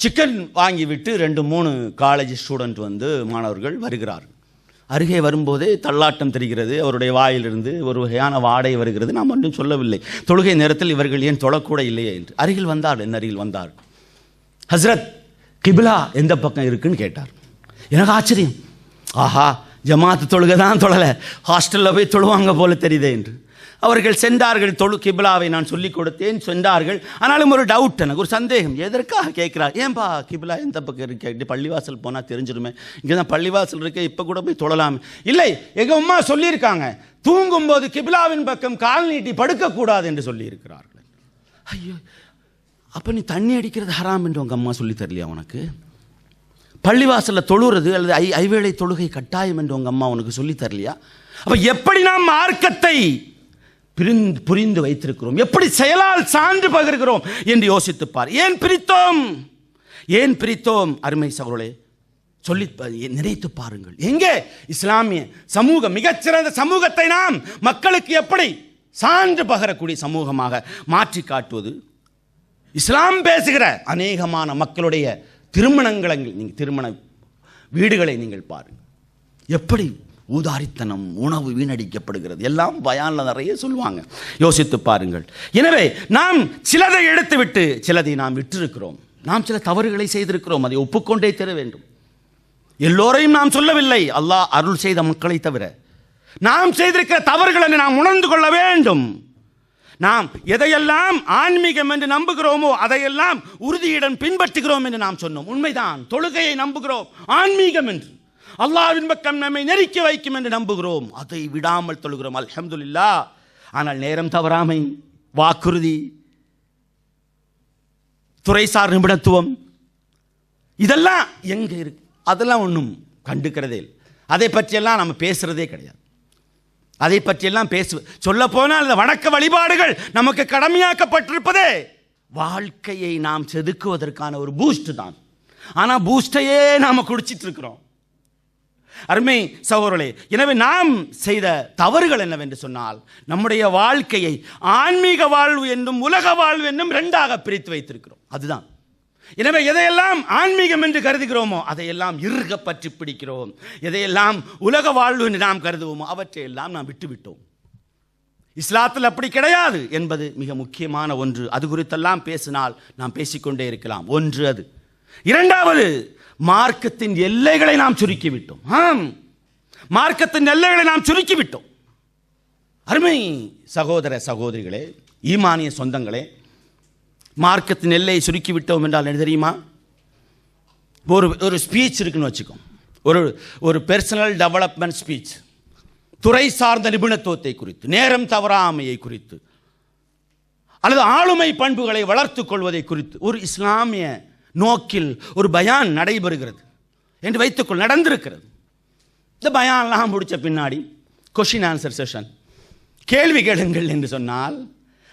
சிக்கன் வாங்கி விட்டு 2-3 காலேஜ் ஸ்டூடெண்ட் வந்து மாணவர்கள் வருகிறார்கள். அருகே வரும்போதே தள்ளாட்டம் தெரிகிறது, அவருடைய வாயிலிருந்து ஒரு வகையான வாடை வருகிறது. நாம் ஒன்றும் சொல்லவில்லை, தொழுகை நேரத்தில் இவர்கள் ஏன் தொழக்கூட இல்லையே என்று. அருகில் வந்தார். ஹஸ்ரத், கிபிலா எந்த பக்கம் இருக்குன்னு கேட்டார். எனக்கு ஆச்சரியம், ஆஹா ஜமாத்து தொழுகை தான் தொழலை, ஹாஸ்டலில் போய் தொழுவாங்க போல தெரியுதே என்று. அவர்கள் சென்றார்கள், கிபிலாவை நான் சொல்லிக் கொடுத்தேன், சென்றார்கள். ஆனாலும் ஒரு டவுட், எனக்கு ஒரு சந்தேகம். எதற்காக கேட்குறார்? ஏன்பா கிபிலா எந்த பக்கம் இருக்கு? பள்ளிவாசல் போனால் தெரிஞ்சிடுமே, இங்கே தான் பள்ளிவாசல் இருக்கு, இப்போ கூட போய் தொழலாமே. இல்லை, எங்கள் அம்மா சொல்லியிருக்காங்க, தூங்கும்போது கிபிலாவின் பக்கம் கால் நீட்டி படுக்கக்கூடாது என்று சொல்லியிருக்கிறார்கள். ஐயோ, அப்போ நீ தண்ணி அடிக்கிறது ஹராம் என்று உங்கள் அம்மா சொல்லி தரலையா உனக்கு? பள்ளிவாசலில் தொழுறது அல்லது ஐவேளை தொழுகை கட்டாயம் என்று உங்கள் அம்மா உனக்கு சொல்லி தரலையா? அப்போ எப்படி நாம் மார்க்கத்தை புரிந்து வைத்திருக்கிறோம், எப்படி செயலால் சான்று பகிர்கிறோம் என்று யோசித்துப்பார். ஏன் பிரித்தோம் அருமை சகோதரர்களே, சொல்லி நினைத்து பாருங்கள். எங்கே இஸ்லாமிய சமூகம், மிகச்சிறந்த சமூகத்தை நாம் மக்களுக்கு எப்படி சான்று பகரக்கூடிய சமூகமாக மாற்றி காட்டுவது? இஸ்லாம் பேசுகிற அநேகமான மக்களுடைய திருமண வீடுகளை நீங்கள் பாருங்கள், எப்படி ஊதாரித்தனம், உணவு வீணடிக்கப்படுகிறது, எல்லாம் பயான்ல நிறைய சொல்லுவாங்க. யோசித்து பாருங்கள். எனவே நாம் சிலதை எடுத்துவிட்டு சிலதை நாம் விட்டிருக்கிறோம். நாம் சில தவறுகளை செய்திருக்கிறோம், அதை ஒப்புக்கொண்டே தர வேண்டும். எல்லோரையும் நாம் சொல்லவில்லை, அல்லாஹ் அருள் செய்த மக்களை தவிர. நாம் செய்திருக்கிற தவறுகளை நாம் உணர்ந்து கொள்ள வேண்டும். நாம் எதையெல்லாம் ஆன்மீகம் என்று நம்புகிறோமோ அதையெல்லாம் உறுதியுடன் பின்பற்றுகிறோம் என்று நாம் சொன்னோம். உண்மைதான், தொழுகையை நம்புகிறோம் ஆன்மீகம் என்று, அல்லாஹ்வின் பக்கம் நம்மை நெருக்கி வைக்கும் என்று நம்புகிறோம், அதை விடாமல் தொழுகிறோம், அல்ஹம்துலில்லாஹ். ஆனால் நேரம் தவறாமை, வாக்குறுதி, துறைசார் நிபுணத்துவம், இதெல்லாம் எங்க இருக்கு? அதெல்லாம் ஒன்றும் கண்டுக்கிறதே இல்லை. அதை பற்றியெல்லாம் நம்ம பேசுறதே கிடையாது. அதை பற்றியெல்லாம் சொல்ல போனால் அந்த வணக்க வழிபாடுகள் நமக்கு கடமையாக்கப்பட்டிருப்பதே வாழ்க்கையை நாம் செதுக்குவதற்கான ஒரு பூஸ்ட் தான். ஆனால் பூஸ்டையே நாம் குடிச்சிட்டு இருக்கிறோம் அருமை சகோதரர்களே. எனவே நாம் செய்த தவறுகள் என்னவென்று சொன்னால், நம்முடைய வாழ்க்கையை ஆன்மீக வாழ்வு என்றும் உலக வாழ்வு என்றும் 2ஆக பிரித்து வைத்திருக்கிறோம். அதுதான். எனவே எதையெல்லாம் ஆன்மீகம் என்று கருதுகிறோமோ அதையெல்லாம் இறுக பற்றி பிடிக்கிறோம். எதையெல்லாம் உலக வாழ்வு என்று நாம் கருதுவோமோ அவற்றையெல்லாம் நாம் விட்டுவிட்டோம். இஸ்லாத்தில் அப்படி கிடையாது என்பது மிக முக்கியமான ஒன்று. அது குறித்தெல்லாம் பேசினால் நாம் பேசிக்கொண்டே இருக்கலாம். ஒன்று அது. 2வது, மார்க்கத்தின் எல்லைகளை நாம் சுருக்கிவிட்டோம். மார்க்கத்தின் எல்லைகளை நாம் சுருக்கிவிட்டோம். அருமை சகோதர சகோதரிகளே, ஈமானிய சொந்தங்களே, மார்க்கத்தின் எல்லையை சுருக்கிவிட்டோம் என்றால் என்ன தெரியுமா? ஒரு ஸ்பீச் இருக்குன்னு வச்சுக்கோம், ஒரு பர்சனல் டெவலப்மெண்ட் ஸ்பீச், துறை சார்ந்த நிபுணத்துவத்தை குறித்து, நேரம் தவறாமையை குறித்து, அல்லது ஆளுமை பண்புகளை வளர்த்துக் கொள்வதை குறித்து ஒரு இஸ்லாமிய நோக்கில் ஒரு பயான் நடைபெறுகிறது என்று வைத்துக்கொள், நடந்திருக்கிறது. இந்த பயான்லாம் முடித்த பின்னாடி கொஸ்டின் ஆன்சர் செஷன், கேள்வி கேளுங்கள் என்று சொன்னால்,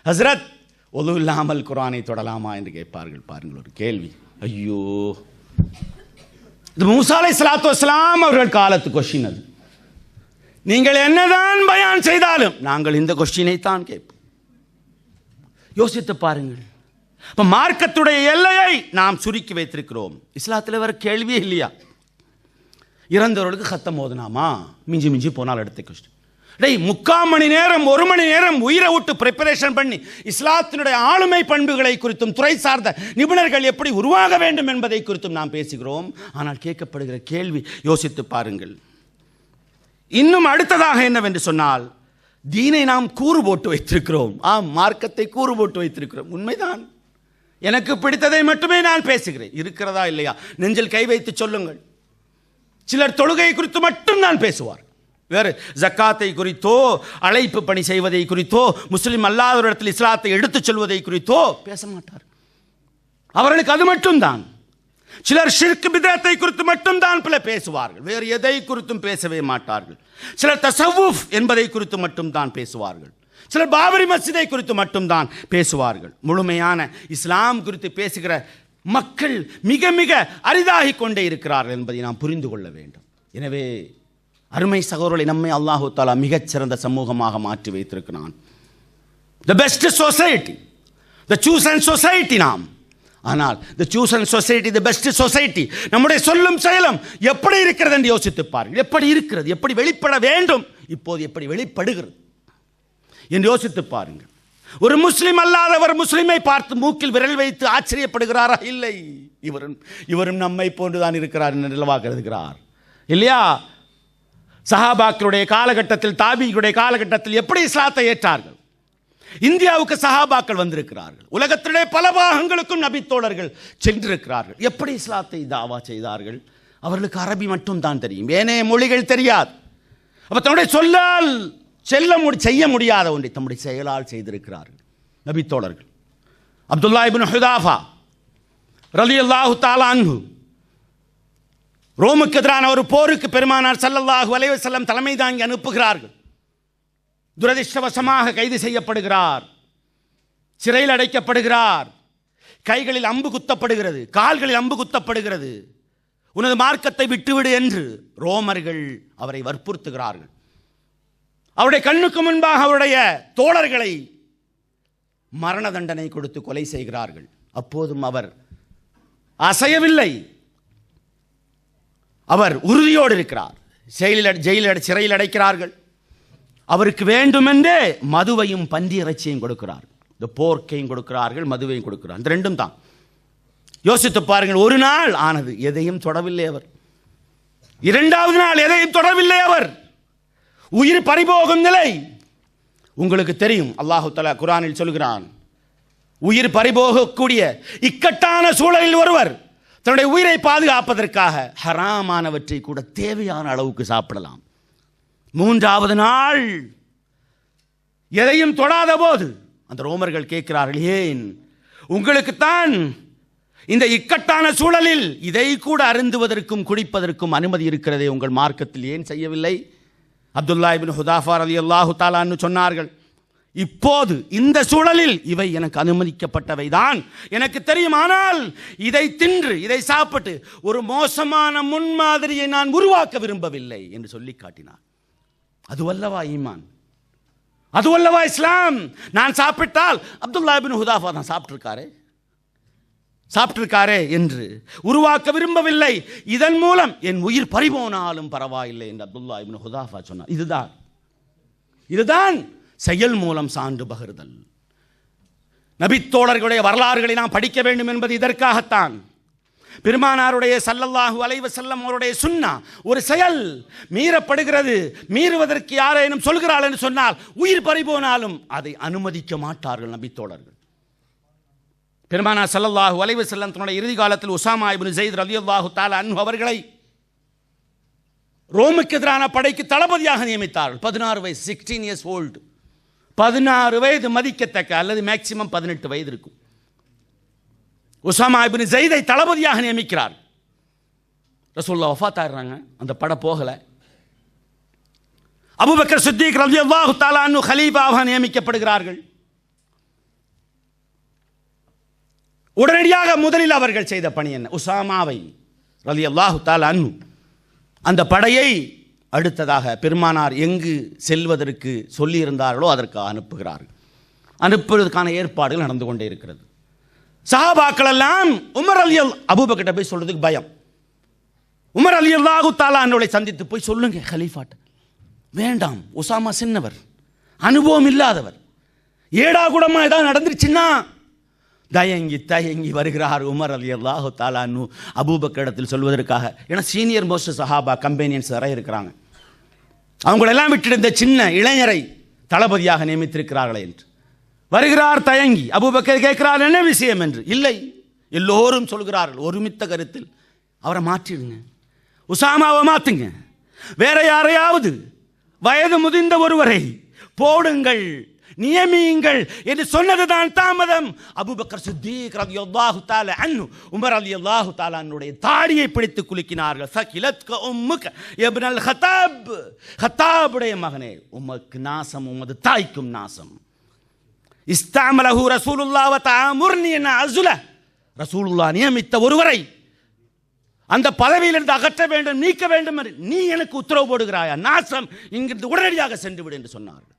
ஹஸ்ரத் ஒது இல்லாமல் குர்ஆனை தொடலாமா என்று கேட்பார்கள். பாருங்கள் ஒரு கேள்வி. ஐயோ, இது மூசா அலைஹிஸ்ஸலாத்து வஸ்ஸலாம் அவர்கள் காலத்து கொஸ்டின். அது நீங்கள் என்னதான் பயான் செய்தாலும் நாங்கள் இந்த கொஸ்டினை தான் கேட்போம். யோசித்து பாருங்கள். இப்போ மார்க்கத்துடைய எல்லையை நாம் சுருக்கி வைத்திருக்கிறோம். இஸ்லாத்தில் வர கேள்வியே இல்லையா? இறந்தவர்களுக்கு கத்தம் ஓதுனாமா? மிஞ்சி மிஞ்சி போனால் அடுத்த கொஸ்டின். 3/4 மணி நேரம் 1 மணி நேரம் உயிரை விட்டு ப்ரிப்பரேஷன் பண்ணி இஸ்லாத்தினுடைய ஆளுமை பண்புகளை குறித்தும் துறை சார்ந்த நிபுணர்கள் எப்படி உருவாக வேண்டும் என்பதை குறித்தும் நாம் பேசுகிறோம். ஆனால் கேட்கப்படுகிற கேள்வி யோசித்து பாருங்கள். இன்னும் அடுத்ததாக என்னவென்று சொன்னால், தீனை நாம் கூறு போட்டு வைத்திருக்கிறோம். மார்க்கத்தை கூறு போட்டு வைத்திருக்கிறோம். உண்மைதான். எனக்கு பிடித்ததை மட்டுமே நான் பேசுகிறேன். இருக்கிறதா இல்லையா நெஞ்சில் கை வைத்து சொல்லுங்கள். சிலர் தொழுகை குறித்து மட்டும் நான் பேசுவார். வேறு ஜக்காத்தை குறித்தோ, அழைப்பு பணி செய்வதை குறித்தோ, முஸ்லிம் அல்லாதவரிடத்தில் இஸ்லாத்தை எடுத்துச் செல்வதை குறித்தோ பேச மாட்டார். அவர்களுக்கு அது மட்டும்தான். சிலர் ஷிர்க் பிதத்தை குறித்து மட்டும்தான் பேசுவார்கள். வேறு எதை குறித்தும் பேசவே மாட்டார்கள். சிலர் தஸவ்வுஃப் என்பதை குறித்து மட்டும்தான் பேசுவார்கள். சிலர் பாபரி மஸ்ஜிதை குறித்து மட்டும்தான் பேசுவார்கள். முழுமையான இஸ்லாம் குறித்து பேசுகிற மக்கள் மிக மிக அரிதாகிக் கொண்டே இருக்கிறார்கள் என்பதை நாம் புரிந்து கொள்ள வேண்டும். எனவே அருமை சகோதரர்களை, நம்மை அல்லாஹு தஆலா மிகச்சிறந்த சமூகமாக மாற்றி வைத்திருக்கிறான். The best society, the chosen society நாம். ஆனால் the chosen society, the best society நம்முடைய சொல்லும் செயலும் எப்படி இருக்கிறது என்று யோசித்து பாருங்கள். எப்படி இருக்கிறது, எப்படி வெளிப்பட வேண்டும், இப்போது எப்படி வெளிப்படுகிறது என்று யோசித்து பாருங்கள். ஒரு முஸ்லிம் அல்லாதவர் முஸ்லிமை பார்த்து மூக்கில் விரல் வைத்து ஆச்சரியப்படுகிறாரா? இல்லை. இவரும் நம்மை போன்றுதான் இருக்கிறார் என்று நிலவாக கருதுகிறார் இல்லையா? சஹாபாக்களுடைய காலகட்டத்தில், தாபீகளுடைய காலகட்டத்தில் எப்படி இஸ்லாத்தை ஏற்றார்கள்? இந்தியாவுக்கு சஹாபாக்கள் வந்திருக்கிறார்கள். உலகத்திலே பல பாகங்களுக்கும் நபித்தோழர்கள் சென்றிருக்கிறார்கள். எப்படி இஸ்லாத்தை தாவா செய்தார்கள்? அவர்களுக்கு அரபி மட்டும் தான் தெரியும், ஏனைய மொழிகள் தெரியாது. அப்ப தன்னுடைய சொல்லால் செய்ய முடியாத ஒன்றை தம்முடைய செயலால் செய்திருக்கிறார்கள் நபித்தோழர்கள். அப்துல்லா இப்னு ஹுதாஃபா ரலியல்லாஹு தஆலா அன்ஹு ரோமுக்கு எதிரான ஒரு போருக்கு பெருமானார் ஸல்லல்லாஹு அலைஹி வஸல்லம் தலைமை தாங்கி அனுப்புகிறார்கள். துரதிர்ஷ்டவசமாக கைது செய்யப்படுகிறார், சிறையில் அடைக்கப்படுகிறார், கைகளில் அம்பு குத்தப்படுகிறது, கால்களில் அம்பு குத்தப்படுகிறது. உனது மார்க்கத்தை விட்டுவிடு என்று ரோமர்கள் அவரை வற்புறுத்துகிறார்கள். அவருடைய கண்ணுக்கு முன்பாக அவருடைய தோழர்களை மரண தண்டனை கொடுத்து கொலை செய்கிறார்கள். அப்போதும் அவர் அசையவில்லை. அவர் உறுதியோடு இருக்கிறார். சிறையில் அடைக்கிறார்கள். அவருக்கு வேண்டுமென்றே மதுவையும் பன்றி இறைச்சியையும் கொடுக்கிறார். இந்த போர்க்கையும் கொடுக்கிறார்கள், மதுவையும் கொடுக்கிறார். இந்த ரெண்டும் தான். யோசித்து பாருங்கள். ஒரு நாள் ஆனது, எதையும் தொடவில்லை அவர். 2வது நாள் எதையும் தொடவில்லை அவர். உயிர் பறிபோகும் நிலை. உங்களுக்கு தெரியும், அல்லாஹு தஆலா குர்ஆனில் சொல்கிறான், உயிர் பறிபோகக்கூடிய இக்கட்டான சூழலில் ஒருவர் தன்னுடைய உயிரை பாதுகாப்பதற்காக ஹராமானவற்றை கூட தேவையான அளவுக்கு சாப்பிடலாம். 3வது நாள் எதையும் தொடாத போது அந்த ரோமர்கள் கேட்கிறார்கள், ஏன் உங்களுக்குத்தான் இந்த இக்கட்டான சூழலில் இதை கூட அருந்துவதற்கும் குடிப்பதற்கும் அனுமதி இருக்கிறதே, உங்கள் மார்க்கத்தில் ஏன் செய்யவில்லை? அப்துல்லா இப்னு ஹுதாஃபா ரலியல்லாஹு தஆலா அன்ஹு சொன்னார்கள், இப்போது இந்த சூழலில் இவை எனக்கு அனுமதிக்கப்பட்டவை தான் எனக்கு தெரியும். ஆனால் இதை தின்று, இதை சாப்பிட்டு ஒரு மோசமான முன்மாதிரியை நான் உருவாக்க விரும்பவில்லை என்று சொல்லி காட்டினார். அதுவல்லவா ஈமான், அதுவல்லவா இஸ்லாம். நான் சாப்பிட்டால் அப்துல்லா இப்னு ஹுதாஃபா தான் சாப்பிட்டிருக்காரே என்று உருவாக்க விரும்பவில்லை. இதன் மூலம் என் உயிர் பறிபோனாலும் பரவாயில்லை என்று அப்துல்லா இப்னு ஹுதாஃபா சொன்னார். இதுதான் செயல் மூலம் சான்று பகிர்தல். நபித்தோழர்களுடைய வரலாறுகளை நாம் படிக்க வேண்டும் என்பது இதற்காகத்தான். பெருமானாருடைய ஸல்லல்லாஹு அலைஹி வஸல்லம் அவருடைய சுன்னா ஒரு செயல் மீறப்படுகிறது, மீறுவதற்கு யாரேனும் சொல்கிறாள் என்று சொன்னால் உயிர் பறிபோனாலும் அதை அனுமதிக்க மாட்டார்கள் நபித்தோழர்கள். பெருமானார் ஸல்லல்லாஹு அலைஹி வஸல்லம் தன்னுடைய இறுதி காலத்தில் உஸாமா இப்னு ஸைத் ரலியல்லாஹு தஆலா அன்ஹு அவர்களை ரோமுக்கு எதிரான படைக்கு தளபதியாக நியமித்தார்கள். 16 வயது, 16 இயர்ஸ் ஓல்டு. 16 வயது மதிக்கத்தக்க, அல்லது மேக்சிமம் 18 வயது இருக்கும். உஸாமா இப்னு ஸைதை தளபதியாக நியமிக்கிறார். ரசூலுல்லாஹ் வஃபாத் ஆகிறாங்க, அந்த படை போகலை. அபூபக்கர் சித்தீக் ரலியல்லாஹு தஆலா அன்ஹு கலீஃபாவாக நியமிக்கப்படுகிறார்கள். உடனடியாக முதலில் அவர்கள் செய்த பணி என்ன? உஸாமாவை ரலியல்லாஹு தஆலா அன்ஹு அந்த படையை அடுத்ததாக பெருமானார் எங்கு செல்வதற்கு சொல்லியிருந்தார்களோ அதற்கு அனுப்புகிறார்கள். அனுப்புவதற்கான ஏற்பாடுகள் நடந்து கொண்டே இருக்கிறது. சஹாபாக்கள் எல்லாம் உமர் அபூபக்கர்ட்ட போய் சொல்றதுக்கு பயம். உமர் ரலியல்லாஹு தஆலா அன்ஹுவை சந்தித்து போய் சொல்லுங்க, கலீஃபாட்ட வேண்டாம், உசாமா சின்னவர், அனுபவம் இல்லாதவர், ஏடாகுடமா ஏதாவது நடந்துருச்சுன்னா தயங்கி வருகிறார் உமர் ரலியல்லாஹு தஆலா அன்ஹு அபூபக்கரிடத்தில் சொல்வதற்காக. ஏன்னா சீனியர் மோஸ்ட் சஹாபா கம்பெனியன்ஸ் நிறைய இருக்கிறாங்க. அவங்களெல்லாம் விட்டுட்டு இந்த சின்ன இளைஞரை தளபதியாக நியமித்திருக்கிறார்களே என்று வருகிறார் தயங்கி. அபூபக்கர் கேட்கிறார் என்ன விஷயம் என்று. இல்லை, எல்லோரும் சொல்கிறார்கள் ஒருமித்த கருத்தில், அவரை மாற்றிடுங்க, உசாமாவை மாற்றுங்க, வேற யாரையாவது வயது முதிர்ந்த ஒருவரை போடுங்கள், நியமியுங்கள் என்று சொன்னதுதான் தாமதம். அபூபக்கர் சித்தீக் ரலியல்லாஹு தஆலா அன்ஹு உமர் ரலியல்லாஹு தஆலா அன்ஹுடைய தாடியை பிடித்து குலுக்கினார்கள். சகிலத்க உம்முக இப்னல் ஹத்தாப், ஹத்தாபுடைய மகனே, உமக்கு நாசம், உமது தாய்க்கும் நாசம். இஸ்தஅமலஹு ரசூலுல்லாஹ் வ தஅமுர்னி அன் அஸுல, ரசூலுல்லாஹ் நியமித்த ஒருவரை அந்த பதவியிலிருந்து அகற்ற வேண்டும், நீக்க வேண்டும் என்று நீ எனக்கு உத்தரவு போடுகிறாயா? நாசம், இங்கிருந்து உடனடியாக சென்று விடு என்று சொன்னார்கள்.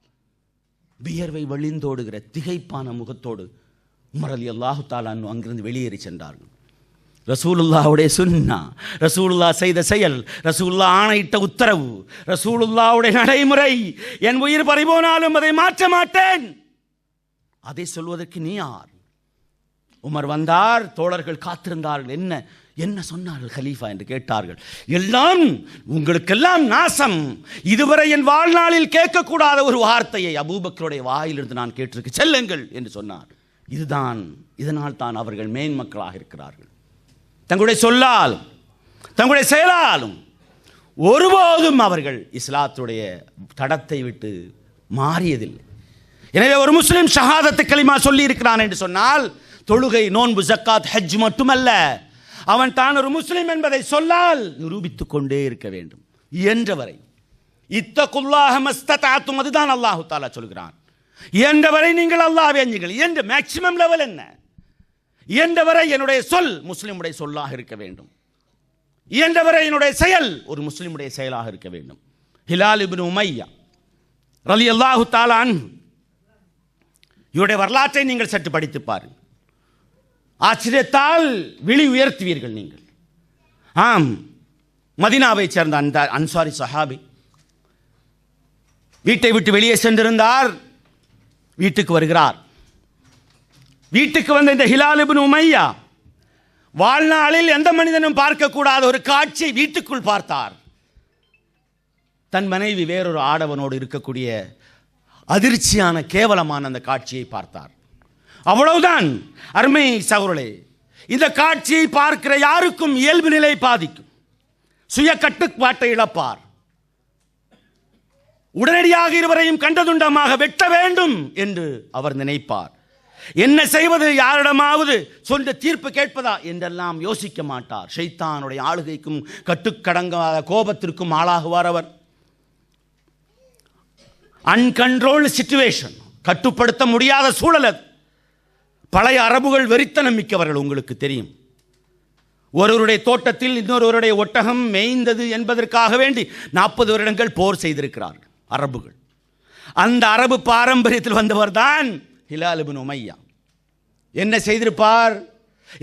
வியர்வை வழிந்தோடுகிற திகைப்பான முகத்தோடு உமர் ரலியல்லாஹு தஆலா அன்ஹு அங்கிருந்து வெளியேறி சென்றார்கள். ரசூலுல்லாஹ்வுடைய சுன்னா, ரசூலுல்லாஹ் செய்த செயல், ரசூலுல்லாஹ் ஆணையிட்ட உத்தரவு, ரசூலுல்லாஹ்வுடைய நடைமுறை, என் உயிர் பறிபோனாலும் அதை மாற்ற மாட்டேன், அதை சொல்வதற்கு நீ யார்? உமர் வந்தார், தோழர்கள் காத்திருந்தார்கள். என்ன சொன்னார்கள் கலீஃபா என்று கேட்டார்கள். எல்லாம் உங்களுக்கெல்லாம் நாசம், இதுவரை என் வாழ்நாளில் கேட்கக்கூடாத ஒரு வார்த்தையை அபூபக்கருடைய வாயிலிருந்து நான் கேட்டிருக்கு, செல்லுங்கள் என்று சொன்னார். இதனால் தான் அவர்கள் மேன்மக்களாக இருக்கிறார்கள். தங்களுடைய சொல்லாலும் தங்களுடைய செயலாலும் ஒருபோதும் அவர்கள் இஸ்லாத்துடைய தடத்தை விட்டு மாறியதில்லை. எனவே ஒரு முஸ்லிம் ஷஹாதத்து கலிமா சொல்லி இருக்கிறான் என்று சொன்னால் தொழுகை, நோன்பு, ஜக்காத், ஹஜ் மட்டுமல்ல, அவன் தான் ஒரு முஸ்லிம் என்பதை சொல்லால் நிரூபித்துக் கொண்டே இருக்க வேண்டும். இயன்றவரை இத்தகுல்லாஹ மஸ்ததஅதும், அதுதான் அல்லாஹ் தஆலா சொல்கிறான். இயன்றவரை நீங்கள் அல்லாஹ்வை அஞ்சுங்கள். இயன்ற மேக்ஸிமம் லெவல் என்ன? இயன்றவரை என்னுடைய சொல் முஸ்லிமுடைய சொல்லாக இருக்க வேண்டும். இயன்றவரை என்னுடைய செயல் ஒரு முஸ்லிமுடைய செயலாக இருக்க வேண்டும். ஹிலால் இப்னு உமையா ரலியல்லாஹு தஆலா அன்ஹு இவருடைய வரலாற்றை நீங்கள் சற்று படித்து பாருங்கள். ஆச்சரியத்தால் விழி உயர்த்துவீர்கள் நீங்கள். ஆம், மதீனாவை சேர்ந்த அந்த அன்சாரி சஹாபி வீட்டை விட்டு வெளியே சென்றிருந்தார். வீட்டுக்கு வருகிறார். வீட்டுக்கு வந்த இந்த ஹிலால் இப்னு உமையா வாழ்நாளில் எந்த மனிதனும் பார்க்கக்கூடாத ஒரு காட்சியை வீட்டுக்குள் பார்த்தார். தன் மனைவி வேறொரு ஆடவனோடு இருக்கக்கூடிய அதிர்ச்சியான கேவலமான அந்த காட்சியை பார்த்தார். அவ்வளவுதான். அருமை சகோதரர்களே, இந்த காட்சியை பார்க்கிற யாருக்கும் இயல்பு நிலை பாதிக்கும், சுய கட்டுப்பாட்டை இழப்பார். உடனடியாக இருவரையும் கண்டதுண்டமாக வெட்ட வேண்டும் என்று அவர் நினைப்பார். என்ன செய்வது, யாரிடமாவது சொந்த தீர்ப்பு கேட்பதா என்றெல்லாம் யோசிக்க மாட்டார். ஷைத்தானுடைய ஆளுகைக்கும் கட்டுக்கடங்காத கோபத்திற்கும் ஆளாகுவார் அவர். அன்கண்ட்ரோல்டு சிச்சுவேஷன், கட்டுப்படுத்த முடியாத சூழல் அது. பழைய அரபுகள் வெறித்தனம் மிக்கவர்கள், உங்களுக்கு தெரியும். ஒருவருடைய தோட்டத்தில் இன்னொருவருடைய ஒட்டகம் மேய்ந்தது என்பதற்காக வேண்டி 40 வருடங்கள் போர் செய்திருக்கிறார்கள் அரபுகள். அந்த அரபு பாரம்பரியத்தில் வந்தவர் தான் ஹிலால் இப்னு உமையா. என்ன செய்திருப்பார்,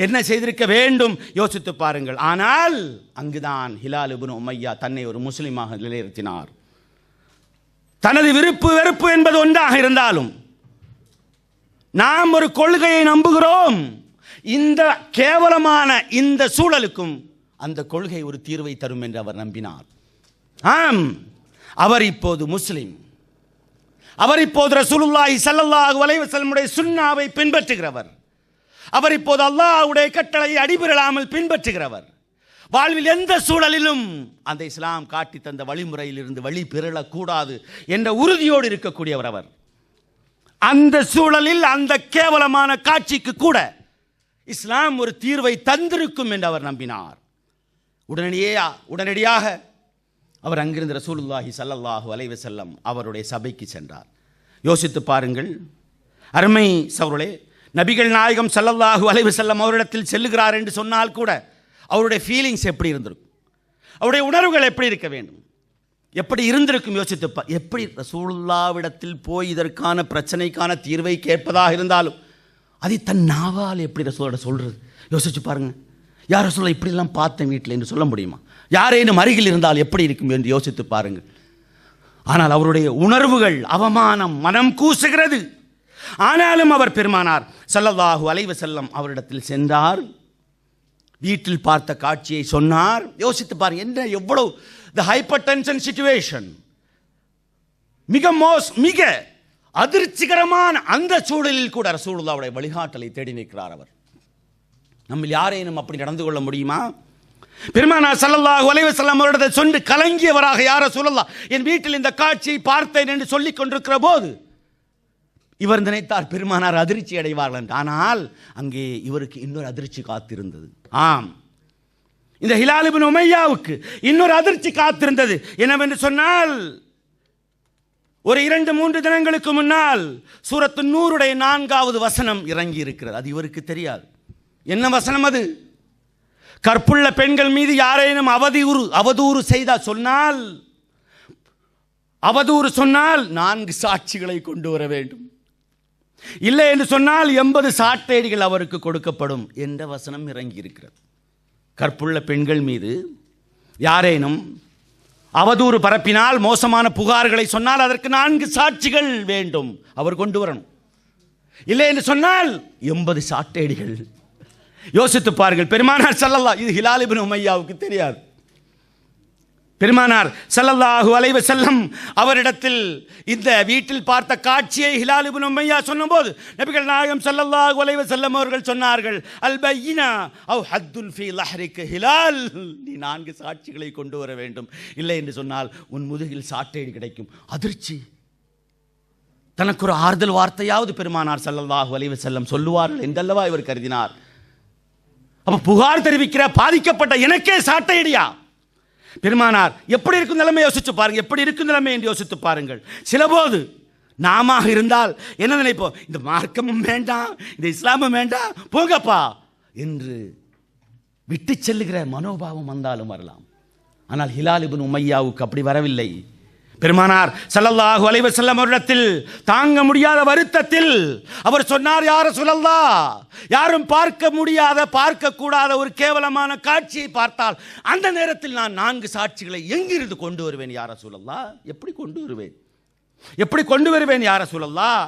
என்ன செய்திருக்க வேண்டும் யோசித்து பாருங்கள். ஆனால் அங்குதான் ஹிலால் இப்னு உமையா தன்னை ஒரு முஸ்லிமாக நிலைநிறுத்தினார். தனது விருப்பு வெறுப்பு என்பது ஒன்றாக இருந்தாலும் நாம் ஒரு கொள்கையை நம்புகிறோம். இந்த கேவலமான இந்த சூழலுக்கும் அந்த கொள்கை ஒரு தீர்வை தரும் என்று அவர் நம்பினார். ஆம், அவர் இப்போது முஸ்லிம். அவர் இப்போது ரசூலுல்லாஹி ஸல்லல்லாஹு அலைஹி வஸல்லமுடைய சுன்னாவை பின்பற்றுகிறவர். அவர் இப்போது அல்லாஹ்வுடைய கட்டளையை அடிபெறலாமல் பின்பற்றுகிறவர். வாழ்வில் எந்த சூழலிலும் அந்த இஸ்லாம் காட்டி தந்த வழிமுறையிலிருந்து வழி பெறக்கூடாது என்ற உறுதியோடு இருக்கக்கூடியவர் அவர். அந்த சூழலில் அந்த கேவலமான காட்சிக்கு கூட இஸ்லாம் ஒரு தீர்வை தந்திருக்கும் என்று அவர் நம்பினார். உடனடியாக அவர் அங்கிருந்து ரசூலுல்லாஹி ஸல்லல்லாஹு அலைஹி வஸல்லம் அவருடைய சபைக்கு சென்றார். யோசித்து பாருங்கள் அருமை சகோதரர்களே, நபிகள் நாயகம் ஸல்லல்லாஹு அலைஹி வஸல்லம் அவரிடத்தில் செல்லுகிறார் என்று சொன்னால் கூட அவருடைய ஃபீலிங்ஸ் எப்படி இருந்திருக்கும், அவருடைய உணர்வுகள் எப்படி இருக்க வேண்டும், எப்படி இருந்திருக்கும் யோசித்துப்பா. எப்படி ரசூலுல்லாவிடத்தில் போய் இதற்கான பிரச்சனைக்கான தீர்வை கேட்பதாக இருந்தாலும் அதை தன் நாவால் எப்படி ரசூலோட சொல்கிறது யோசிச்சு பாருங்கள். யார் ரசூலை இப்படிலாம் பார்த்தேன் வீட்டில் என்று சொல்ல முடியுமா? யாரேனும் அருகில் இருந்தால் எப்படி இருக்கும் என்று யோசித்து பாருங்கள். ஆனால் அவருடைய உணர்வுகள் அவமானம், மனம் கூசுகிறது. ஆனாலும் அவர் பெருமானார் ஸல்லல்லாஹு அலைஹி வஸல்லம் அவரிடத்தில் சென்றார். வீட்டில் பார்த்த காட்சியை சொன்னார். யோசித்து பாருங்க, என்ன எவ்வளவு தி ஹைப்பர் டென்ஷன் சிச்சுவேஷன், மிக அதிர்ச்சிகரமான அந்த சூழலில் கூட ரசூலுல்லாஹ்வுடைய வழிகாட்டலை தேடி நிற்கிறார். அவர் நம்ம யாரேனும் அப்படி நடந்து கொள்ள முடியுமா? பெருமானார் ஸல்லல்லாஹு அலைஹி வஸல்லம் அவரிடத்தில் சொந்து கலங்கியவராக, யா ரசூலல்லாஹ், என் வீட்டில் இந்த காட்சியை பார்த்தேன் என்று சொல்லிக் கொண்டிருக்கிற போது இவர் நினைத்தார் பெருமானார் அதிர்ச்சி அடைவார்கள் என்று. ஆனால் அங்கே இவருக்கு இன்னொரு அதிர்ச்சி காத்திருந்தது. ஆம், இந்த ஹிலால் இப்னு உமையாவுக்கு இன்னொரு அதிர்ச்சி காத்திருந்தது. என்னவென்று சொன்னால், ஒரு 2-3 தினங்களுக்கு முன்னால் சூரத்து நூருடைய 4வது வசனம் இறங்கி இருக்கிறது. அது இவருக்கு தெரியாது. என்ன வசனம் அது? கற்புள்ள பெண்கள் மீது யாரேனும் அவதூறு செய்தால் சொன்னால் 4 சாட்சிகளை கொண்டு வர வேண்டும், இல்லை என்று சொன்னால் 80 சாட்டையடிகள் அவருக்கு கொடுக்கப்படும் என்ற வசனம் இறங்கி இருக்கிறது. கற்புள்ள பெண்கள் மீது யாரேனும் அவதூறு பரப்பினால், மோசமான புகார்களை சொன்னால் அதற்கு 4 சாட்சிகள் வேண்டும், அவர் கொண்டு வரணும். இல்லை என்று சொன்னால் 80 சாட்டையடிகள். யோசித்து பாருங்கள், பெருமானார் ஸல்லல்லாஹு, இது ஹிலால் இப்னு உமையாவுக்கு தெரியாது. பெருமானார் ஸல்லல்லாஹு அலைஹி வஸல்லம் அவரிடத்தில் இந்த வீட்டில் பார்த்த காட்சியை ஹிலால் இப்னு உமையா சொன்னபோது நபிகள் நாயகம் ஸல்லல்லாஹு அலைஹி வஸல்லம் அவர்கள் சொன்னார்கள், அல் பையினா அவ் ஹத்துல் ஃபீ லஹ்ரிக ஹிலால், நீ 4 சாட்சிகளை கொண்டு வர வேண்டும், இல்லை என்று சொன்னால் உன் முதுகில் சாட்டையடி கிடைக்கும். அதிர்ச்சி. தனக்கு ஒரு ஆறுதல் வார்த்தையாவது பெருமானார் ஸல்லல்லாஹு அலைஹி வஸல்லம் சொல்லுவார்கள் என்றல்லவா இவர் கருதினார். அப்ப புகார் தெரிவிக்கிற பாதிக்கப்பட்ட எனக்கே சாட்டையடியா? பெருமானார் எப்படி இருக்கும் நிலைமை யோசித்து பாருங்கள், எப்படி இருக்கும் நிலைமை என்று யோசித்து பாருங்கள். சிலபோது நாம இருந்தால் என்ன நினைப்போம், இந்த மார்க்கமும் வேண்டாம், இந்த இஸ்லாமும் வேண்டாம், போங்கப்பா என்று விட்டு செல்லுகிற மனோபாவம் வந்தாலும் வரலாம். ஆனால் ஹிலால் இப்னு உமையாவுக்கு அப்படி வரவில்லை. பெருமானார் ஸல்லல்லாஹு அலைஹி வஸல்லம் அவரிடத்தில் தாங்க முடியாத வருத்தத்தில் அவர் சொன்னார், யா ரசூலல்லாஹ், யாரும் பார்க்க கூடாத ஒரு கேவலமான காட்சியை பார்த்தால் அந்த நேரத்தில் நான் 4 சாட்சிகளை எங்கிருந்து கொண்டு வருவேன் யா ரசூலல்லாஹ்? எப்படி கொண்டு வருவேன் யா ரசூலல்லாஹ்?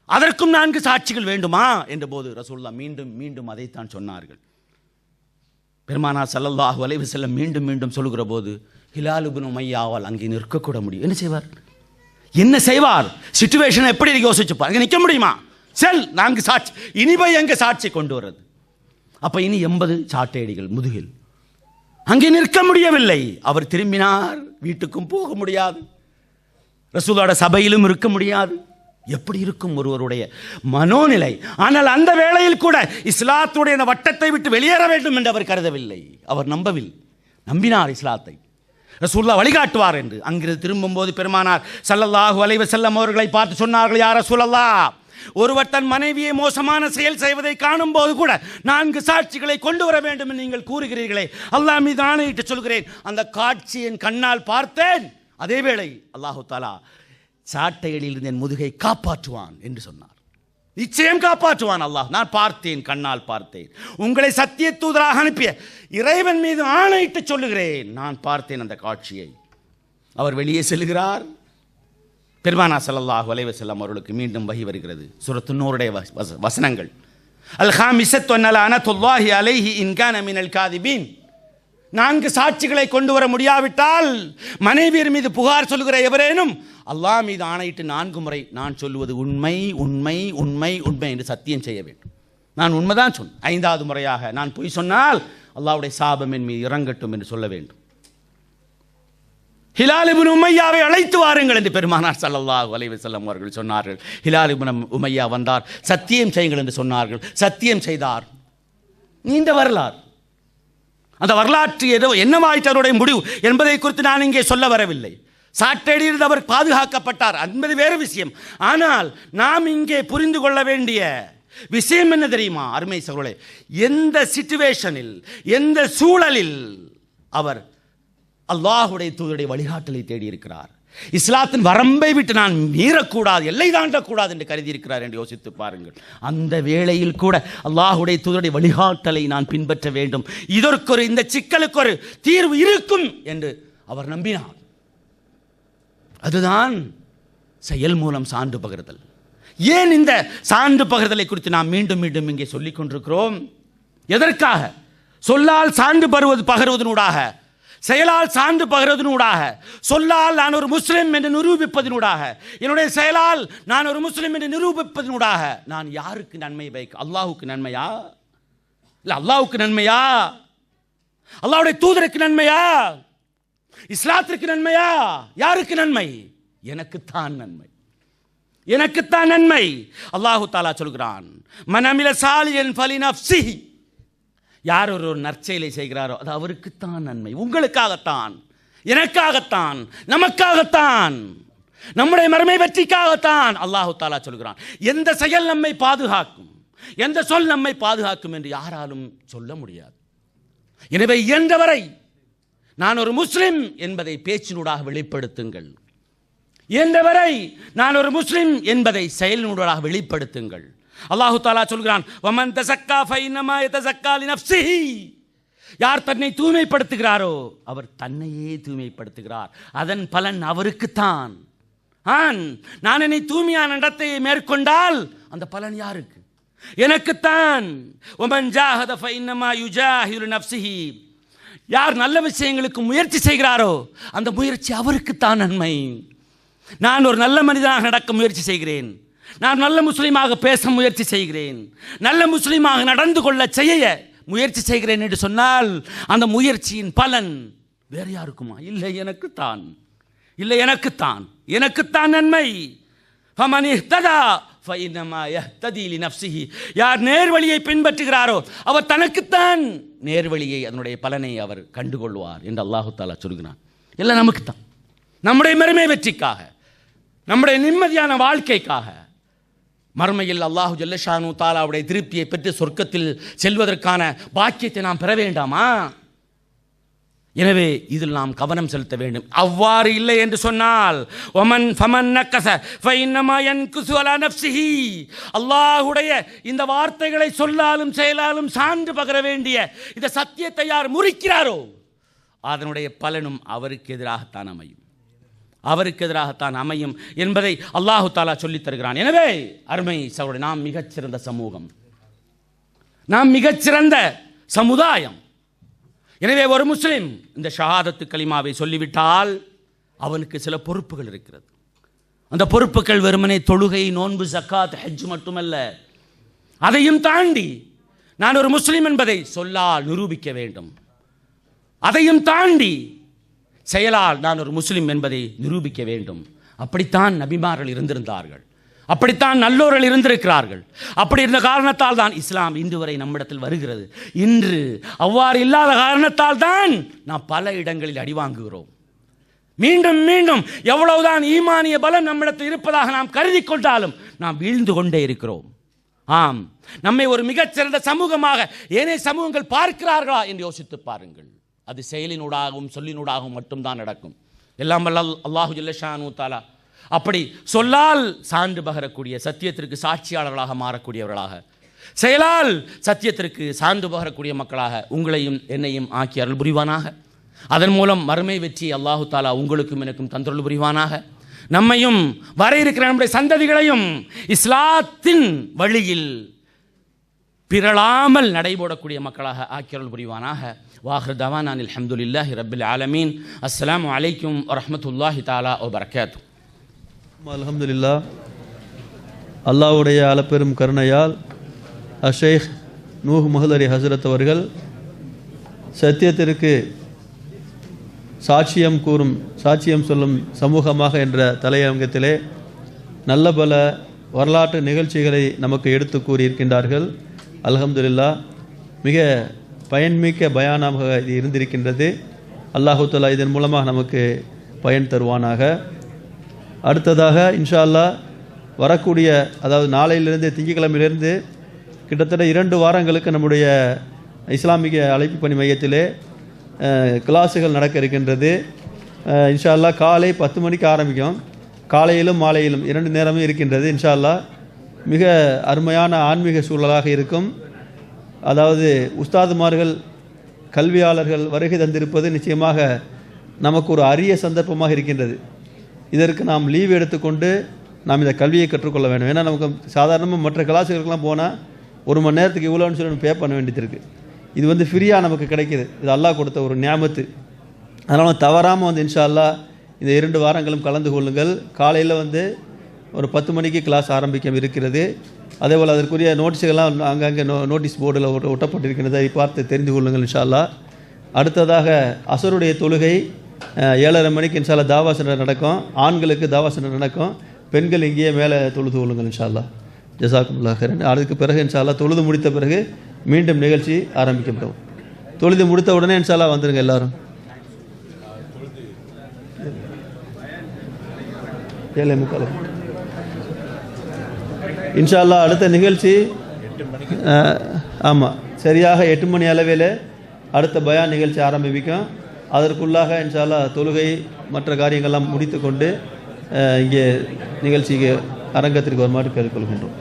அதற்கும் 4 சாட்சிகள் வேண்டுமா என்ற போது ரசூலுல்லாஹ் மீண்டும் அதைத்தான் சொன்னார்கள். பெருமானார் ஸல்லல்லாஹு அலைஹி வஸல்லம் மீண்டும் சொல்லுகிற போது ஹிலால் இப்னு உமையாவால் அங்கே நிற்கக்கூட முடியும். என்ன செய்வார்? சிச்சுவேஷன் எப்படி யோசிச்சு பாருங்க. நிற்க முடியுமா? செல், 4 சாட்சி, இனி போய் எங்க சாட்சி கொண்டு வர்றது? அப்ப இனி 80 சாட்டையடிகள் முதுகில். அங்கே நிற்க முடியவில்லை. அவர் திரும்பினார். வீட்டுக்கும் போக முடியாது, ரசூலோட சபையிலும் இருக்க முடியாது. எப்படி இருக்கும் ஒருவருடைய மனோநிலை? ஆனால் அந்த வேளையில் கூட இஸ்லாத்துடைய அந்த வட்டத்தை விட்டு வெளியேற வேண்டும் என்று அவர் கருதவில்லை. அவர் நம்பினார் இஸ்லாத்தை. ரசூலுல்லாஹ் வழிகாட்டுவார் என்று. அங்கிருந்து திரும்பும்போது பெருமானார் ஸல்லல்லாஹு அலைஹி வஸல்லம் அவர்களை பார்த்து சொன்னார்கள், யா ரசூலல்லாஹ், ஒருவர் தன் மனைவியை மோசமான செயல் செய்வதை காணும் போது கூட 4 சாட்சிகளை கொண்டு வர வேண்டும் என்று நீங்கள் கூறுகிறீர்களே, அல்லாஹ் மீது ஆணையிட்டு சொல்கிறேன், அந்த காட்சி என் கண்ணால் பார்த்தேன். அதே வேளை அல்லாஹு தஆலா சாட்டையடியிலிருந்து என் முதுகை காப்பாற்றுவான் என்று சொன்னார். நிச்சயம் காப்பாற்றுவான் அல்லாஹ். நான் பார்த்தேன், கண்ணால் பார்த்தேன். உங்களை சத்திய தூதராக அனுப்பிய இறைவன் மீது ஆணையிட்டு சொல்லுகிறேன், நான் பார்த்தேன் அந்த காட்சியை. அவர் வெளியே செல்கிறார். பெருமானார் ஸல்லல்லாஹு அலைஹி வஸல்லம் அவர்களுக்கு மீண்டும் வஹி வருகிறது. சூரத்து நூருடைய வசனங்கள். அல் ஹாமிஸத்து லஅனத்துல்லாஹி அலைஹி இன் கான மினல் காதிபீன். 4 சாட்சிகளை கொண்டு வர முடியாவிட்டால் மனைவியர் மீது புகார் சொல்லுகிற எவரேனும் அல்லாஹ் மீது ஆணையிட்டு 4 முறை நான் சொல்லுவது உண்மை உண்மை உண்மை உண்மை என்று சத்தியம் செய்ய வேண்டும். நான் உண்மைதான் சொன்னேன். 5வது முறையாக நான் பொய் சொன்னால் அல்லாஹ்வுடைய சாபம் என் மீது இறங்கட்டும் என்று சொல்ல வேண்டும். ஹிலால் இப்னு உமையாவை அழைத்து வாருங்கள் என்று பெருமானார் ஸல்லல்லாஹு அலைஹி வஸல்லம் அவர்கள் சொன்னார்கள். ஹிலால் இப்னு உமையா வந்தார். சத்தியம் செய்யுங்கள் என்று சொன்னார்கள். சத்தியம் செய்தார். நீண்ட வரலாறு. அந்த வரலாற்று என்னவாயிற்று அவருடைய முடிவு என்பதை குறித்து நான் இங்கே சொல்ல வரவில்லை. சாட்டையடியில் அவர் பாதுகாக்கப்பட்டார் என்பது வேறு விஷயம். ஆனால் நாம் இங்கே புரிந்து கொள்ள வேண்டிய விஷயம் என்ன தெரியுமா அருமை சகோதரர்களே? எந்த சிச்சுவேஷனில், எந்த சூழலில் அவர் அல்லாஹ்வுடைய தூதருடைய வழிகாட்டலை தேடி இருக்கிறார். இஸ்லாத்தின் வரம்பை விட்டு நான் மீறக்கூடாது, எல்லை தாண்டக்கூடாது என்று கருதி இருக்கிறார் என்று யோசித்து பாருங்கள். அந்த வேளையில் கூட அல்லாஹ்வுடைய தூதருடைய வழிகாட்டலை நான் பின்பற்ற வேண்டும், இந்த சிக்கலுக்கு ஒரு தீர்வு இருக்கும் என்று அவர் நம்பினார். அதுதான் செயல் மூலம் சான்று பகிர்தல். ஏன் இந்த சான்று பகிர்தலை குறித்து நாம் மீண்டும் மீண்டும் இங்கே சொல்லிக் கொண்டிருக்கிறோம்? எதற்காக? சொல்லால் சான்று பகிர்வதனூடாக, செயலால் சான்று பகிர்வதனூடாக, சொல்லால் நான் ஒரு முஸ்லிம் என்று நிரூபிப்பதனூடாக, என்னுடைய செயலால் நான் ஒரு முஸ்லிம் என்று நிரூபிப்பதனூடாக நான் யாருக்கு நன்மை வைக்க? அல்லாஹுக்கு நன்மையா? இல்லை அல்லாஹுக்கு நன்மையா? அல்லாஹ்வுடைய தூதருக்கு நன்மையா? இஸ்லாத்திற்கு நன்மையா? யாருக்கு நன்மை? எனக்குத்தான் நன்மை, எனக்குத்தான் நன்மை. அல்லாஹு தாலா சொல்கிறான், மனமில சாலியன் ஃபலினஃப்ஸிஹி, யார் ஒரு நற்செயலை செய்கிறாரோ அது அவருக்குத்தான் நன்மை, உங்களுக்காகத்தான், எனக்காகத்தான், நமக்காகத்தான், நம்முடைய மறுமை வெற்றிக்காகத்தான். அல்லாஹு தாலா சொல்கிறான், எந்த செயல் நம்மை பாதுகாக்கும், எந்த சொல் நம்மை பாதுகாக்கும் என்று யாராலும் சொல்ல முடியாது. எனவே இயன்றவரை நான் ஒரு முஸ்லிம் என்பதை பேச்சினூடாக வெளிப்படுத்துங்கள். இயன்றவரை நான் ஒரு முஸ்லிம் என்பதை செயலினூடாக வெளிப்படுத்துங்கள். அல்லாஹு தாலா சொல்கிறான், வமன் தஸக்கா ஃபஇன்னமா யதஸக்கா லினஃப்ஸிஹி, யார் தன்னை தூய்மைப்படுத்துகிறாரோ அவர் தன்னையே தூய்மைப்படுத்துகிறார், அதன் பலன் அவருக்குத்தான். நான் என்னை தூய்மையான நடத்தையை மேற்கொண்டால் அந்த பலன் யாருக்கு? எனக்குத்தான். வமன் ஜாஹத ஃபஇன்னமா யுஜாஹிது லினஃப்ஸிஹி, யார் நல்ல விஷயங்களுக்கு முயற்சி செய்கிறாரோ அந்த முயற்சி அவருக்குத்தான் நன்மை. நான் ஒரு நல்ல மனிதனாக நடக்க முயற்சி செய்கிறேன், நான் நல்ல முஸ்லீமாக பேச முயற்சி செய்கிறேன், நல்ல முஸ்லீமாக நடந்து கொள்ள செய்ய முயற்சி செய்கிறேன் என்று சொன்னால் அந்த முயற்சியின் பலன் வேறு யாருக்குமா? இல்லை எனக்குத்தான், இல்லை எனக்குத்தான், எனக்குத்தான் நன்மை. ஃபமன் இஹ்ததா ஃபஇன்னமா யஹ்ததி லினஃப்ஸிஹி, யார் நேர்வழியை பின்பற்றுகிறாரோ அவர் தனக்குத்தான் நேர்வழியை, அதனுடைய பலனை அவர் கண்டுகொள்வார் என்று அல்லாஹு தாலா சொல்கிறான். எல்லாம் நமக்குத்தான், நம்முடைய மறுமை வெற்றிக்காக, நம்முடைய நிம்மதியான வாழ்க்கைக்காக. மறுமையில் அல்லாஹு ஜல்லஷானு தாலாவுடைய திருப்தியை பெற்று சொர்க்கத்தில் செல்வதற்கான பாக்கியத்தை நாம் பெற வேண்டாமா? எனவே இதில் நாம் கவனம் செலுத்த வேண்டும். அவ்வாறு இல்லை என்று சொன்னால் ஒமன் ஃபமன் நக்கஸ ஃபஇன்னமா யன்குஸு அலா நஃப்ஸிஹி, அல்லாஹ்வுடைய இந்த வார்த்தைகளை சொல்லாலும் செயலாலும் சான்று பகர வேண்டிய இந்த சத்தியத்தை யார் முறிக்கிறாரோ அதனுடைய பலனும் அவருக்கு எதிராகத்தான் அமையும், அவருக்கு எதிராகத்தான் அமையும் என்பதை அல்லாஹு தாலா சொல்லித் தருகிறான். எனவே அருமை சகோதரர்களே, நாம் மிகச்சிறந்த சமூகம், நாம் மிகச்சிறந்த சமுதாயம். எனவே ஒரு முஸ்லிம் இந்த ஷஹாதத்து கலிமாவை சொல்லிவிட்டால் அவனுக்கு சில பொறுப்புகள் இருக்கிறது. அந்த பொறுப்புகள் வெறுமனே தொழுகை, நோன்பு, ஜக்காத், ஹஜ் மட்டுமல்ல. அதையும் தாண்டி நான் ஒரு முஸ்லிம் என்பதை சொல்லால் நிரூபிக்க வேண்டும். அதையும் தாண்டி செயலால் நான் ஒரு முஸ்லிம் என்பதை நிரூபிக்க வேண்டும். அப்படித்தான் நபிமார்கள் இருந்திருந்தார்கள், அப்படித்தான் நல்லோர்கள் இருந்திருக்கிறார்கள். அப்படி இருந்த காரணத்தால் தான் இஸ்லாம் இன்று வரை நம்மிடத்தில் வருகிறது. இன்று அவ்வாறு இல்லாத காரணத்தால் தான் நாம் பல இடங்களில் அடி வாங்குகிறோம். மீண்டும் மீண்டும் எவ்வளவுதான் ஈமானிய பலம் நம்மிடத்தில் இருப்பதாக நாம் கருதி கொண்டாலும் நாம் வீழ்ந்து கொண்டே இருக்கிறோம். ஆம், நம்மை ஒரு மிகச்சிறந்த சமூகமாக ஏனைய சமூகங்கள் பார்க்கிறார்களா என்று யோசித்து பாருங்கள். அது செயலினூடாகவும் சொல்லினூடாகவும் மட்டும்தான் நடக்கும். எல்லாம் வல்ல அல்லாஹு ஜல்லஷானு தாலா அப்படி சொல்லால் சான்று பகரக்கூடிய, சத்தியத்திற்கு சாட்சியாளர்களாக மாறக்கூடியவர்களாக, செயலால் சத்தியத்திற்கு சான்று பகரக்கூடிய மக்களாக உங்களையும் என்னையும் ஆக்கி அருள் புரிவானாக. அதன் மூலம் மறுமை வெற்றி அல்லாஹு தாலா உங்களுக்கும் எனக்கும் தந்தருள் புரிவானாக. நம்மையும் வர இருக்கிற நம்முடைய சந்ததிகளையும் இஸ்லாத்தின் வழியில் பிறளாமல் நடைபோடக்கூடிய மக்களாக ஆக்கி அருள் புரிவானாக. வாஹிர் தவானா அல்ஹம்துலில்லாஹி ரப்பில் ஆலமீன். அஸ்ஸலாமு அலைக்கும் வரஹ்மத்துல்லாஹி தஆலா வ பரக்காத்துஹு. அல்ஹம்துலில்லாஹ். அல்லாஹ்வுடைய அளப்பெரும் கருணையால் ஷேக் நூஹ் முஹல்லரி ஹஸ்ரத் அவர்கள் சத்தியத்திற்கு சாட்சியம் சொல்லும் சமூகமாக என்ற தலையங்கத்திலே நல்ல பல வரலாற்று நிகழ்ச்சிகளை நமக்கு எடுத்து கூறியிருக்கின்றார்கள். அல்ஹம்துலில்லாஹ், மிக பயன்மிக்க பயானாக இது இருந்திருக்கின்றது. அல்லாஹு தஆலா இதன் மூலமாக நமக்கு பயன் தருவானாக. அடுத்ததாக இன்ஷா அல்லாஹ் வரக்கூடிய, அதாவது நாளையிலிருந்து, திங்கட்கிழமையிலிருந்து கிட்டத்தட்ட 2 வாரங்களுக்கு நம்முடைய இஸ்லாமிக அழைப்பு பணி மையத்திலே கிளாஸுகள் நடக்க இருக்கின்றது. இன்ஷா அல்லாஹ் காலை 10 மணிக்கு ஆரம்பிக்கும். காலையிலும் மாலையிலும் 2 நேரமும் இருக்கின்றது. இன்ஷா அல்லாஹ் மிக அருமையான ஆன்மீக சூழலாக இருக்கும். அதாவது உஸ்தாதுமார்கள், கல்வியாளர்கள் வருகை தந்திருப்பது நிச்சயமாக நமக்கு ஒரு அரிய சந்தர்ப்பமாக இருக்கின்றது. இதற்கு நாம் லீவ் எடுத்துக்கொண்டு நாம் இந்த கல்வியை கற்றுக்கொள்ள வேண்டும். ஏன்னா நமக்கு சாதாரணமாக மற்ற கிளாஸுகளுக்கெல்லாம் போனால் 1 மணி நேரத்துக்கு இவ்வளோன்னு சொல்லி நம்ம பே பண்ண வேண்டியது இருக்குது. இது வந்து ஃப்ரீயாக நமக்கு கிடைக்கிது. இது அல்லாஹ் கொடுத்த ஒரு நியாமத்து. அதனால் தவறாமல் வந்து இன்ஷா அல்லாஹ் இந்த 2 வாரங்களும் கலந்து கொள்ளுங்கள். காலையில் வந்து ஒரு 10 மணிக்கு கிளாஸ் ஆரம்பிக்க இருக்கிறது. அதேபோல் அதற்குரிய நோட்டீஸுகள்லாம் அங்கங்கே நோட்டீஸ் போர்டில் ஒட்டப்பட்டிருக்கிறது. அதை பார்த்து தெரிந்து கொள்ளுங்கள் இன்ஷா அல்லாஹ். அடுத்ததாக அசருடைய தொழுகை 7:30 மணிக்கு இன்ஷா அல்லாஹ் தாவா சென்டர் நடக்கும். ஆண்களுக்கு தாவா சென்டர் நடக்கும். பெண்கள் இங்கேயே மேலே தொழுது கொள்ளுங்கள் இன்ஷா அல்லாஹ். ஜஸாக்குமுல்லாஹ் ஹைரன். அதுக்கு பிறகு இன்ஷா அல்லாஹ் தொழுது முடித்த பிறகு மீண்டும் நிகழ்ச்சி ஆரம்பிக்கப்படும். தொழுது முடித்த உடனே இன்ஷா அல்லாஹ் வந்துருங்க எல்லாரும். 7:45 இன்ஷா அல்லாஹ். அடுத்த நிகழ்ச்சி ஆமாம் சரியாக 8 மணி அளவில் அடுத்த பயான் நிகழ்ச்சி ஆரம்பிக்கும். அதற்குள்ளாக இன்ஷா அல்லாஹ் தொழுகை மற்ற காரியங்கள்லாம் முடித்து கொண்டு இங்கே நிகழ்ச்சிக்கு அரங்கத்திற்கு வருமாறு கேட்டுக்கொள்கின்றோம்.